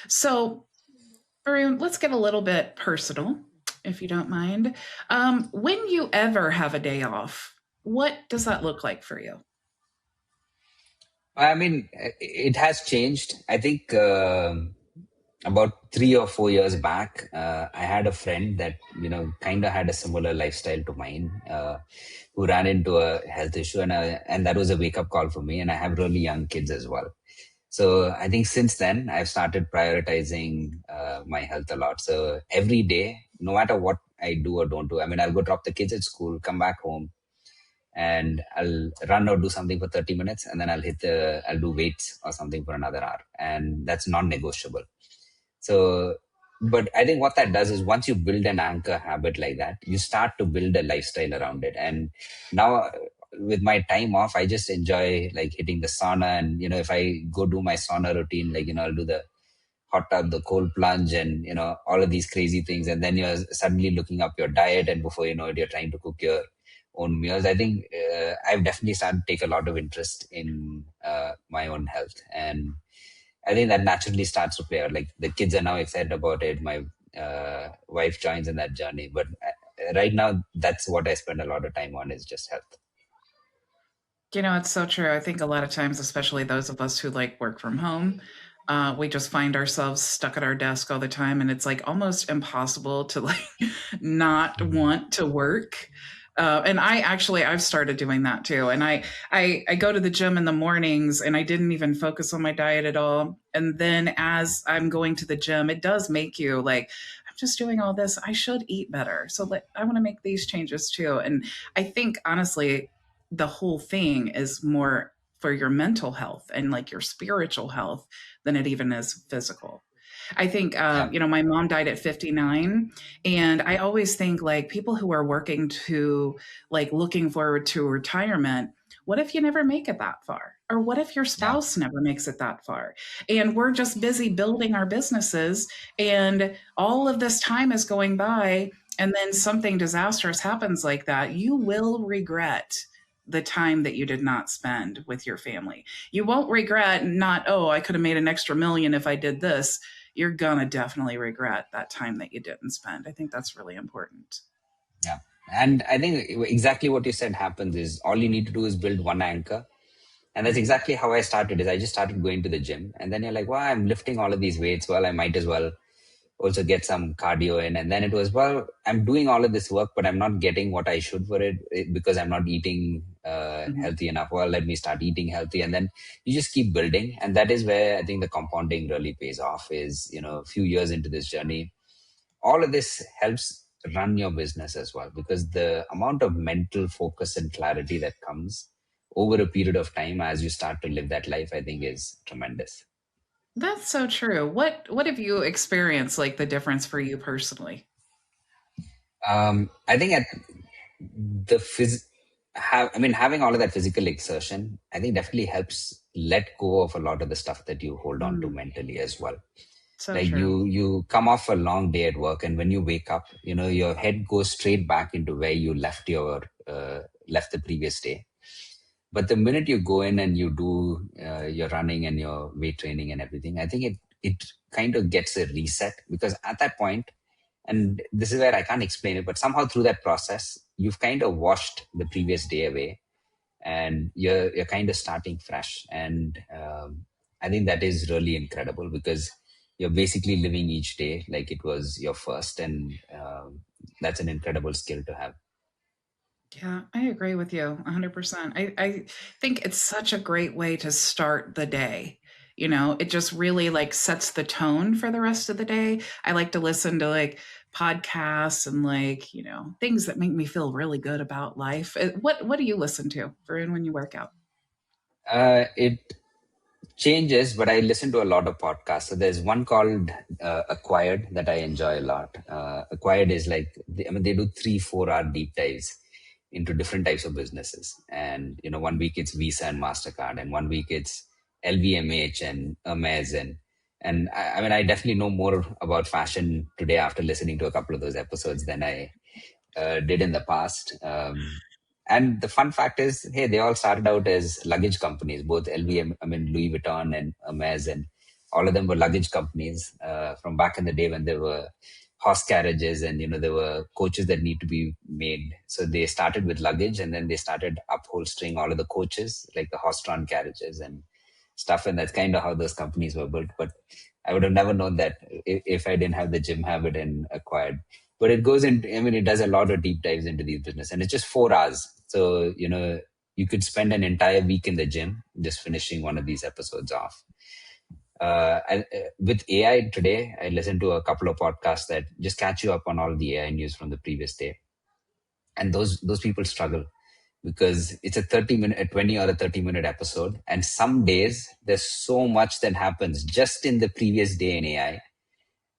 Speaker 1: So, Varun, let's get a little bit personal, if you don't mind. When you ever have a day off, what does that look like for you?
Speaker 2: I mean, it has changed. I think about 3 or 4 years back, I had a friend that, kind of had a similar lifestyle to mine, who ran into a health issue. And that was a wake-up call for me. And I have really young kids as well. So I think since then, I've started prioritizing my health a lot. So every day, no matter what I do or don't do, I mean, I'll go drop the kids at school, come back home, and I'll run or do something for 30 minutes. And then I'll do weights or something for another hour. And that's non-negotiable. So, but I think what that does is once you build an anchor habit like that, you start to build a lifestyle around it. And now with my time off, I just enjoy like hitting the sauna. And, if I go do my sauna routine, like, I'll do the hot tub, the cold plunge, and, all of these crazy things. And then you're suddenly looking up your diet. And before you know it, you're trying to cook your own meals. I think I've definitely started to take a lot of interest in my own health. And I think that naturally starts to play out. Like the kids are now excited about it. My wife joins in that journey. But right now, that's what I spend a lot of time on, is just health.
Speaker 1: It's so true. I think a lot of times, especially those of us who like work from home, we just find ourselves stuck at our desk all the time. And it's like almost impossible to like not want to work. And I've started doing that too. And I go to the gym in the mornings and I didn't even focus on my diet at all. And then as I'm going to the gym, it does make you like, I'm just doing all this. I should eat better. So I want to make these changes too. And I think honestly, the whole thing is more for your mental health and like your spiritual health than it even is physical. I think,
Speaker 2: Yeah.
Speaker 1: my mom died at 59. And I always think like people who are working to like looking forward to retirement, what if you never make it that far? Or what if your
Speaker 2: Yeah.
Speaker 1: spouse never makes it that far? And we're just busy building our businesses, and all of this time is going by, and then something disastrous happens like that. You will regret the time that you did not spend with your family. You won't regret not, oh, I could have made an extra million if I did this. You're gonna definitely regret that time that you didn't spend. I think that's really important.
Speaker 2: Yeah. And I think exactly what you said happens is all you need to do is build one anchor. And that's exactly how I started. Is I just started going to the gym, and then you're like, well, I'm lifting all of these weights. Well, I might as well also get some cardio in. And then it was, well, I'm doing all of this work, but I'm not getting what I should for it because I'm not eating healthy enough. Well, let me start eating healthy. And then you just keep building. And that is where I think the compounding really pays off is, a few years into this journey, all of this helps run your business as well, because the amount of mental focus and clarity that comes over a period of time as you start to live that life, I think is tremendous.
Speaker 1: That's so true. What have you experienced like the difference for you personally?
Speaker 2: I think at the having all of that physical exertion, I think definitely helps let go of a lot of the stuff that you hold on to mentally as well.
Speaker 1: So
Speaker 2: Like
Speaker 1: true.
Speaker 2: you come off a long day at work, and when you wake up, your head goes straight back into where you left the previous day. But the minute you go in and you do your running and your weight training and everything, I think it kind of gets a reset, because at that point, and this is where I can't explain it, but somehow through that process, you've kind of washed the previous day away, and you're kind of starting fresh. And I think that is really incredible, because you're basically living each day like it was your first, and that's an incredible skill to have.
Speaker 1: Yeah, I agree with you 100%. I think it's such a great way to start the day. It just really like sets the tone for the rest of the day. I like to listen to like podcasts and like, things that make me feel really good about life. What do you listen to, Varun, when you work out?
Speaker 2: It changes, but I listen to a lot of podcasts. So there's one called Acquired that I enjoy a lot. Acquired is like, they do 3-4 hour deep dives into different types of businesses. And, 1 week it's Visa and MasterCard, and 1 week it's LVMH and Hermes. And I definitely know more about fashion today after listening to a couple of those episodes than I did in the past. And the fun fact is, hey, they all started out as luggage companies, both Louis Vuitton and Hermes, and all of them were luggage companies from back in the day when there were horse carriages, and there were coaches that need to be made. So they started with luggage, and then they started upholstering all of the coaches, like the horse-drawn carriages and stuff. And that's kind of how those companies were built. But I would have never known that if I didn't have the gym habit and Acquired. But it goes in, it does a lot of deep dives into these business, and it's just 4 hours. So, you could spend an entire week in the gym just finishing one of these episodes off. With AI today, I listened to a couple of podcasts that just catch you up on all the AI news from the previous day. And those people struggle, because it's a 20 or a 30-minute episode. And some days there's so much that happens just in the previous day in AI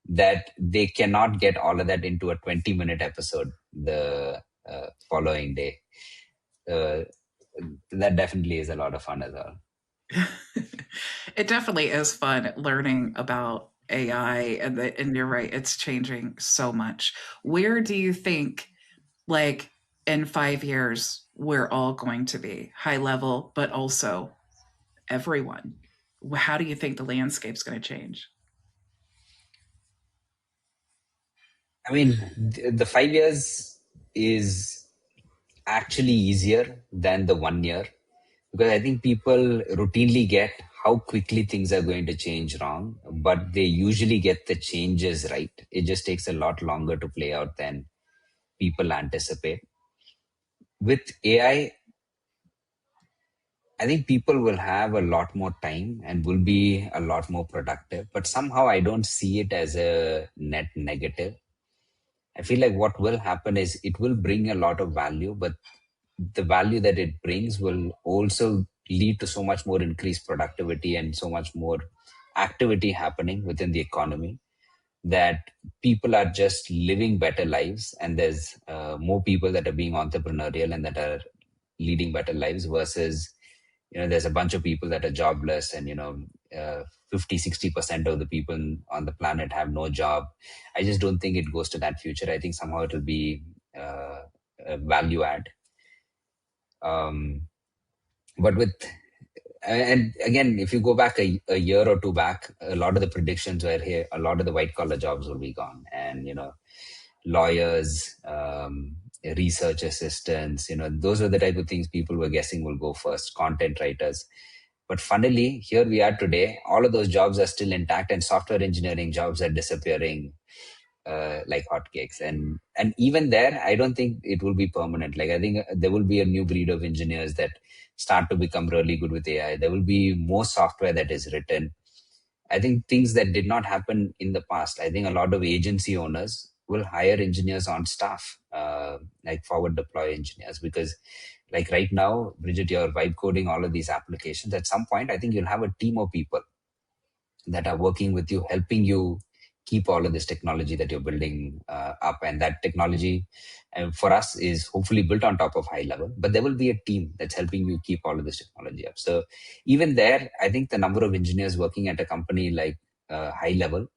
Speaker 2: that they cannot get all of that into a 20-minute episode the following day. That definitely is a lot of fun as well.
Speaker 1: It definitely is fun learning about AI, and you're right, it's changing so much. Where do you think, like in 5 years, we're all going to be HighLevel, but also everyone? How do you think the landscape's going to change?
Speaker 2: The 5 years is actually easier than the 1 year, because I think people routinely get how quickly things are going to change wrong, but they usually get the changes right. It just takes a lot longer to play out than people anticipate. With AI, I think people will have a lot more time and will be a lot more productive, but somehow I don't see it as a net negative. I feel like what will happen is it will bring a lot of value, but the value that it brings will also lead to so much more increased productivity and so much more activity happening within the economy, that people are just living better lives, and there's more people that are being entrepreneurial and that are leading better lives, versus there's a bunch of people that are jobless, and 50-60% of the people on the planet have no job. I just don't think it goes to that future. I think somehow it will be a value add. But with and again, if you go back a year or two back, a lot of the predictions were here, a lot of the white collar jobs will be gone, and lawyers, research assistants, those were the type of things people were guessing will go first, content writers. But funnily, here we are today, all of those jobs are still intact, and software engineering jobs are disappearing like hotcakes. And even there, I don't think it will be permanent. Like, I think there will be a new breed of engineers that start to become really good with AI. There will be more software that is written. I think things that did not happen in the past. I think a lot of agency owners will hire engineers on staff, like forward deploy engineers, because like right now, Bridget, you're vibe coding all of these applications. At some point, I think you'll have a team of people that are working with you, helping you keep all of this technology that you're building up. And that technology for us is hopefully built on top of HighLevel, but there will be a team that's helping you keep all of this technology up. So even there, I think the number of engineers working at a company like HighLevel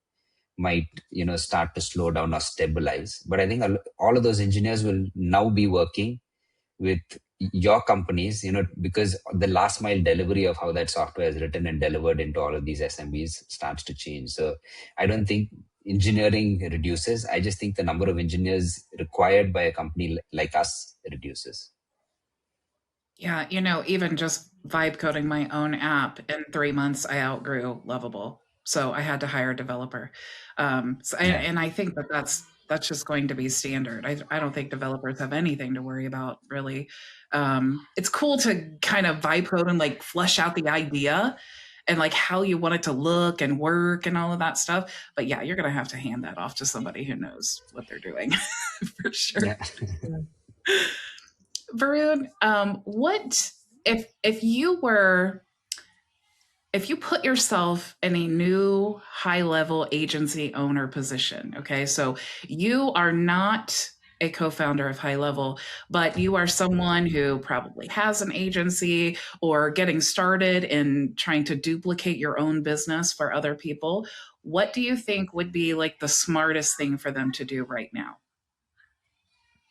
Speaker 2: might start to slow down or stabilize. But I think all of those engineers will now be working with your companies, because the last mile delivery of how that software is written and delivered into all of these SMBs starts to change. So I don't think engineering reduces. I just think the number of engineers required by a company like us reduces.
Speaker 1: Yeah, even just vibe coding my own app, in 3 months, I outgrew Lovable. So I had to hire a developer. And I think that's just going to be standard. I don't think developers have anything to worry about, really. It's cool to kind of vibe code and like flesh out the idea and like how you want it to look and work and all of that stuff. But yeah, you're going to have to hand that off to somebody who knows what they're doing for sure.
Speaker 2: Yeah.
Speaker 1: Varun, what if you put yourself in a new high-level agency owner position, okay? So you are not a co-founder of HighLevel, but you are someone who probably has an agency or getting started in trying to duplicate your own business for other people. What do you think would be like the smartest thing for them to do right now?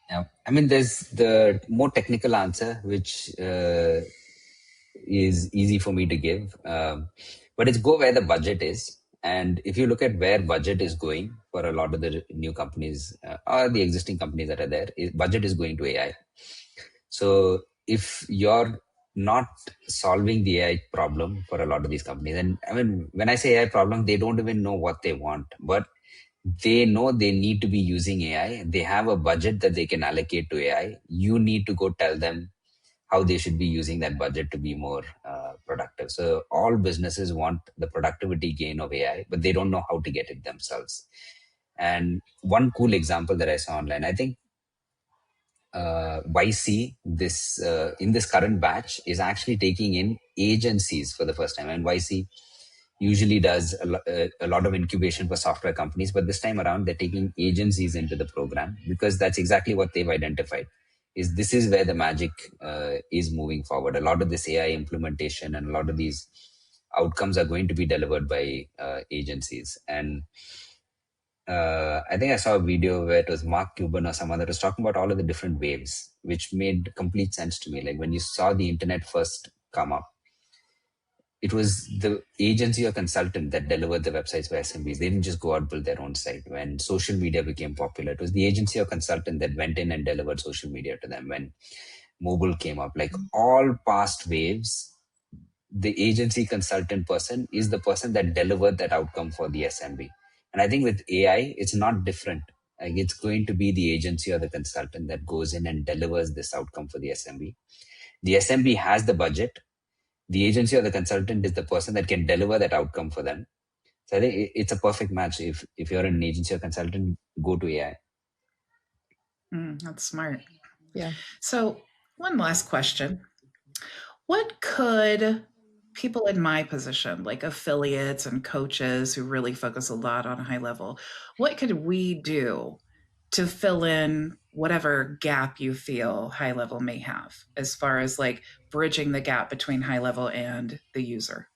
Speaker 2: Yeah. I mean, there's the more technical answer, which is easy for me to give. But it's go where the budget is. And if you look at where budget is going for a lot of the new companies or the existing companies that are there, budget is going to AI. So if you're not solving the AI problem for a lot of these companies, and I mean, when I say AI problem, they don't even know what they want, but they know they need to be using AI. They have a budget that they can allocate to AI. You need to go tell them how they should be using that budget to be more productive. So all businesses want the productivity gain of AI, but they don't know how to get it themselves. And one cool example that I saw online, I think YC, in this current batch, is actually taking in agencies for the first time. And YC usually does a lot of incubation for software companies, but this time around they're taking agencies into the program, because that's exactly what they've identified. This is where the magic is moving forward. A lot of this AI implementation and a lot of these outcomes are going to be delivered by agencies. And I think I saw a video where it was Mark Cuban or someone that was talking about all of the different waves, which made complete sense to me. Like when you saw the internet first come up, it was the agency or consultant that delivered the websites for SMBs. They didn't just go out and build their own site. When social media became popular, it was the agency or consultant that went in and delivered social media to them. When mobile came up, like all past waves, the agency consultant person is the person that delivered that outcome for the SMB. And I think with AI, it's not different. Like it's going to be the agency or the consultant that goes in and delivers this outcome for the SMB. The SMB has the budget. The agency or the consultant is the person that can deliver that outcome for them. So I think it's a perfect match. If you're an agency or consultant, go to AI.
Speaker 1: That's smart.
Speaker 3: Yeah.
Speaker 1: So, one last question. What could people in my position, like affiliates and coaches who really focus a lot on HighLevel, what could we do to fill in whatever gap you feel HighLevel may have as far as like bridging the gap between HighLevel and the user?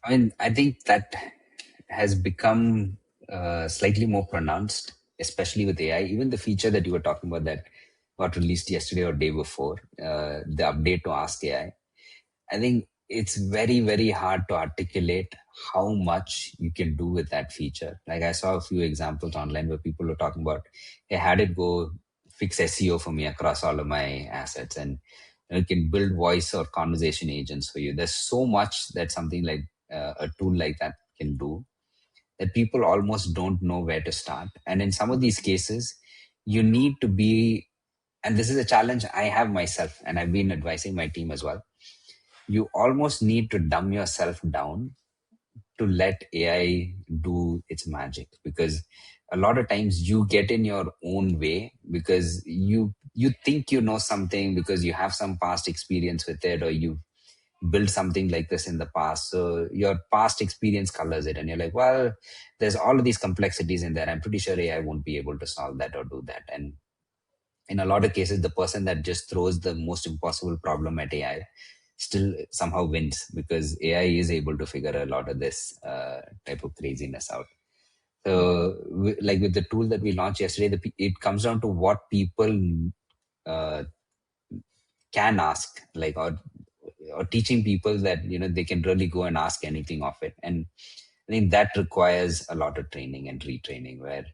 Speaker 2: I mean, I think that has become slightly more pronounced, especially with AI. Even the feature that you were talking about that got released yesterday or day before, the update to Ask AI. I think it's very, very hard to articulate how much you can do with that feature. Like I saw a few examples online where people were talking about, hey, how did it go fix SEO for me across all of my assets? And it can build voice or conversation agents for you. There's so much that something like a tool like that can do that people almost don't know where to start. And in some of these cases, you need to be, and this is a challenge I have myself, and I've been advising my team as well. You almost need to dumb yourself down to let AI do its magic, because a lot of times you get in your own way because you think you know something because you have some past experience with it, or you built something like this in the past. So your past experience colors it, and you're like, well, there's all of these complexities in there. I'm pretty sure AI won't be able to solve that or do that. And in a lot of cases, the person that just throws the most impossible problem at AI still somehow wins, because AI is able to figure a lot of this type of craziness out. So, like with the tool that we launched yesterday, it comes down to what people uh, can ask, like, or teaching people that they can really go and ask anything of it. And I think that requires a lot of training and retraining, where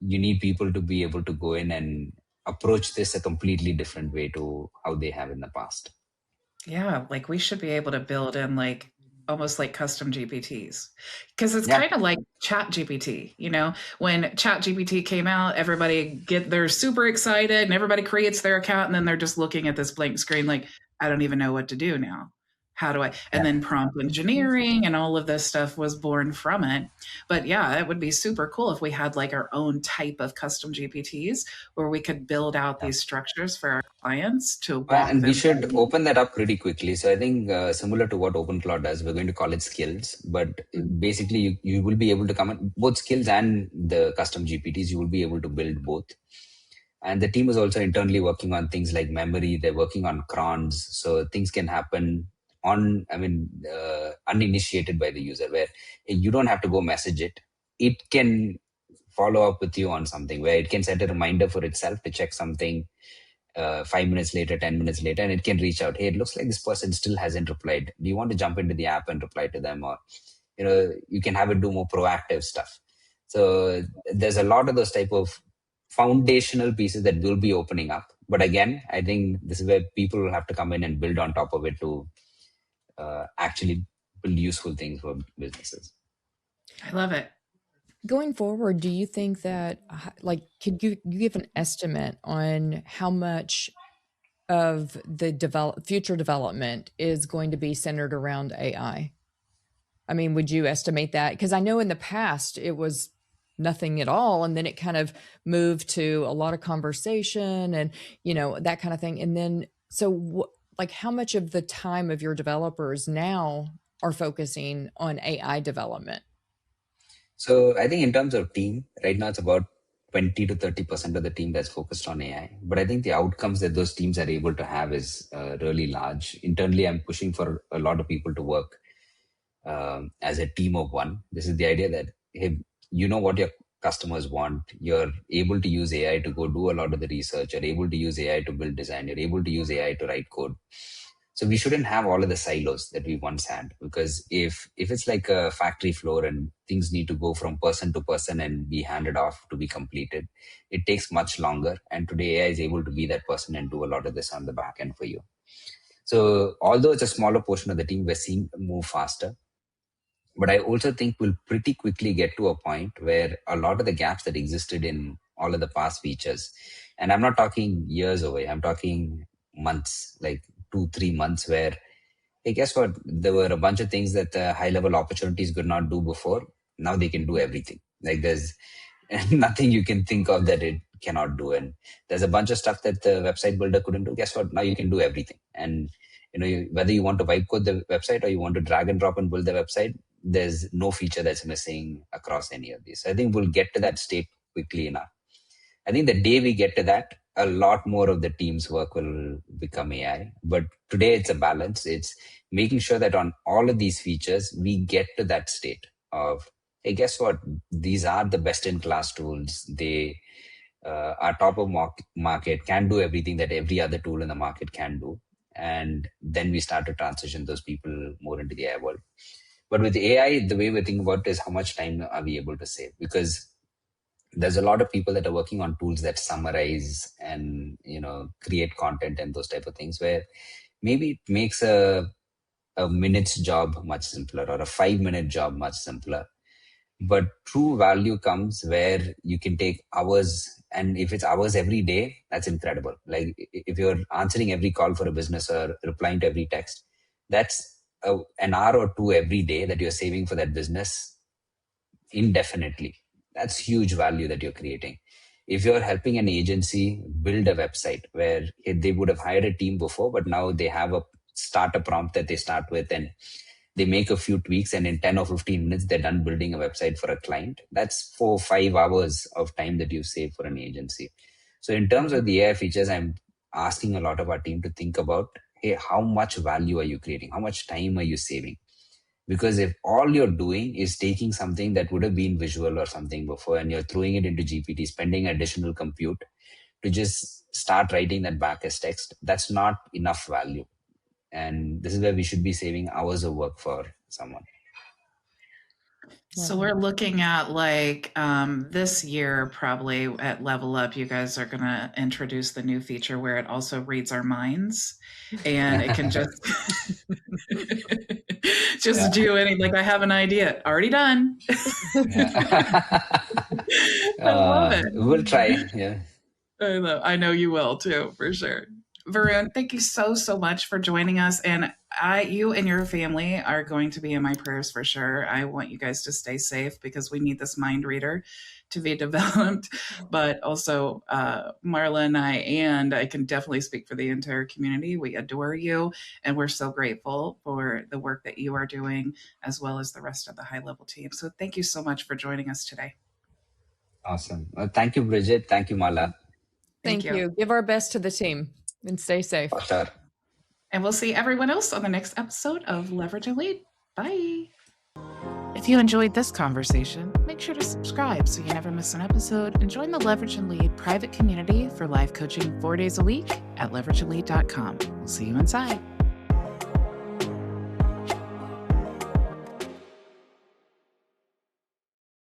Speaker 2: you need people to be able to go in and approach this a completely different way to how they have in the past.
Speaker 1: Yeah, like we should be able to build in like almost like custom GPTs, because it's
Speaker 2: Yeah.
Speaker 1: kind of like Chat GPT. When Chat GPT came out, they're super excited and everybody creates their account, and then they're just looking at this blank screen like, I don't even know what to do now. How do I? And
Speaker 2: Yeah.
Speaker 1: then prompt engineering and all of this stuff was born from it. But yeah, it would be super cool if we had like our own type of custom GPTs where we could build out
Speaker 2: Yeah.
Speaker 1: these structures for our clients to walk
Speaker 2: And we
Speaker 1: them
Speaker 2: should
Speaker 1: through.
Speaker 2: open that up pretty quickly. So I think similar to what OpenCloud does, we're going to call it skills. But basically, you will be able to come in both skills and the custom GPTs. You will be able to build both. And the team is also internally working on things like memory. They're working on crons, so things can happen uninitiated by the user, where you don't have to go message it. It can follow up with you on something, where it can set a reminder for itself to check something 5 minutes later, 10 minutes later, and it can reach out. Hey, it looks like this person still hasn't replied. Do you want to jump into the app and reply to them? Or, you can have it do more proactive stuff. So there's a lot of those type of foundational pieces that will be opening up. But again, I think this is where people will have to come in and build on top of it to actually build useful things for businesses.
Speaker 1: I love it.
Speaker 3: Going forward, do you think that, could you give an estimate on how much of the future development is going to be centered around AI? I mean, would you estimate that? Because I know in the past it was nothing at all, and then it kind of moved to a lot of conversation and that kind of thing. And then, so how much of the time of your developers now are focusing on AI development?
Speaker 2: So I think in terms of team, right now it's about 20 to 30% of the team that's focused on AI. But I think the outcomes that those teams are able to have is really large. Internally, I'm pushing for a lot of people to work as a team of one. This is the idea that, hey, you know what your customers want. You're able to use AI to go do a lot of the research. You're able to use AI to build design. You're able to use AI to write code. So we shouldn't have all of the silos that we once had, because if it's like a factory floor and things need to go from person to person and be handed off to be completed, it takes much longer. And today AI is able to be that person and do a lot of this on the back end for you. So although it's a smaller portion of the team, we're seeing move faster. But I also think we'll pretty quickly get to a point where a lot of the gaps that existed in all of the past features, and I'm not talking years away, I'm talking months, like 2-3 months, where, hey, guess what? There were a bunch of things that HighLevel opportunities could not do before. Now they can do everything. Like there's nothing you can think of that it cannot do. And there's a bunch of stuff that the website builder couldn't do. Guess what? Now you can do everything. And whether you want to vibe code the website or you want to drag and drop and build the website, there's no feature that's missing across any of these. So I think we'll get to that state quickly enough. I think the day we get to that, a lot more of the team's work will become AI. But today it's a balance. It's making sure that on all of these features, we get to that state of, hey, guess what? These are the best in class tools. They are top of market, can do everything that every other tool in the market can do. And then we start to transition those people more into the AI world. But with AI, the way we think about it is how much time are we able to save? Because there's a lot of people that are working on tools that summarize and, create content and those type of things, where maybe it makes a minute's job much simpler or a 5-minute job much simpler. But true value comes where you can take hours, and if it's hours every day, that's incredible. Like if you're answering every call for a business or replying to every text, that's an hour or two every day that you're saving for that business indefinitely. That's huge value that you're creating. If you're helping an agency build a website where they would have hired a team before, but now they have a starter prompt that they start with and they make a few tweaks, and in 10 or 15 minutes, they're done building a website for a client. That's 4 or 5 hours of time that you save for an agency. So in terms of the AI features, I'm asking a lot of our team to think about, hey, how much value are you creating? How much time are you saving? Because if all you're doing is taking something that would have been visual or something before and you're throwing it into GPT, spending additional compute to just start writing that back as text, that's not enough value. And this is where we should be saving hours of work for someone.
Speaker 1: So we're looking at this year, probably at Level Up, you guys are going to introduce the new feature where it also reads our minds, and it can just do anything. I have an idea, already done. I love it.
Speaker 2: We'll try. Yeah.
Speaker 1: I know you will too, for sure. Varun, thank you so much for joining us. And you and your family are going to be in my prayers for sure. I want you guys to stay safe because we need this mind reader to be developed. But also, Marla and I can definitely speak for the entire community. We adore you, and we're so grateful for the work that you are doing, as well as the rest of the HighLevel team. So thank you so much for joining us today.
Speaker 2: Awesome. Well, thank you, Bridget. Thank you, Marla.
Speaker 3: Thank you. Give our best to the team and stay safe.
Speaker 2: For sure.
Speaker 1: And we'll see everyone else on the next episode of Leverage and Lead. Bye. If you enjoyed this conversation, make sure to subscribe so you never miss an episode, and join the Leverage and Lead private community for live coaching 4 days a week at leverageandlead.com. We'll see you inside.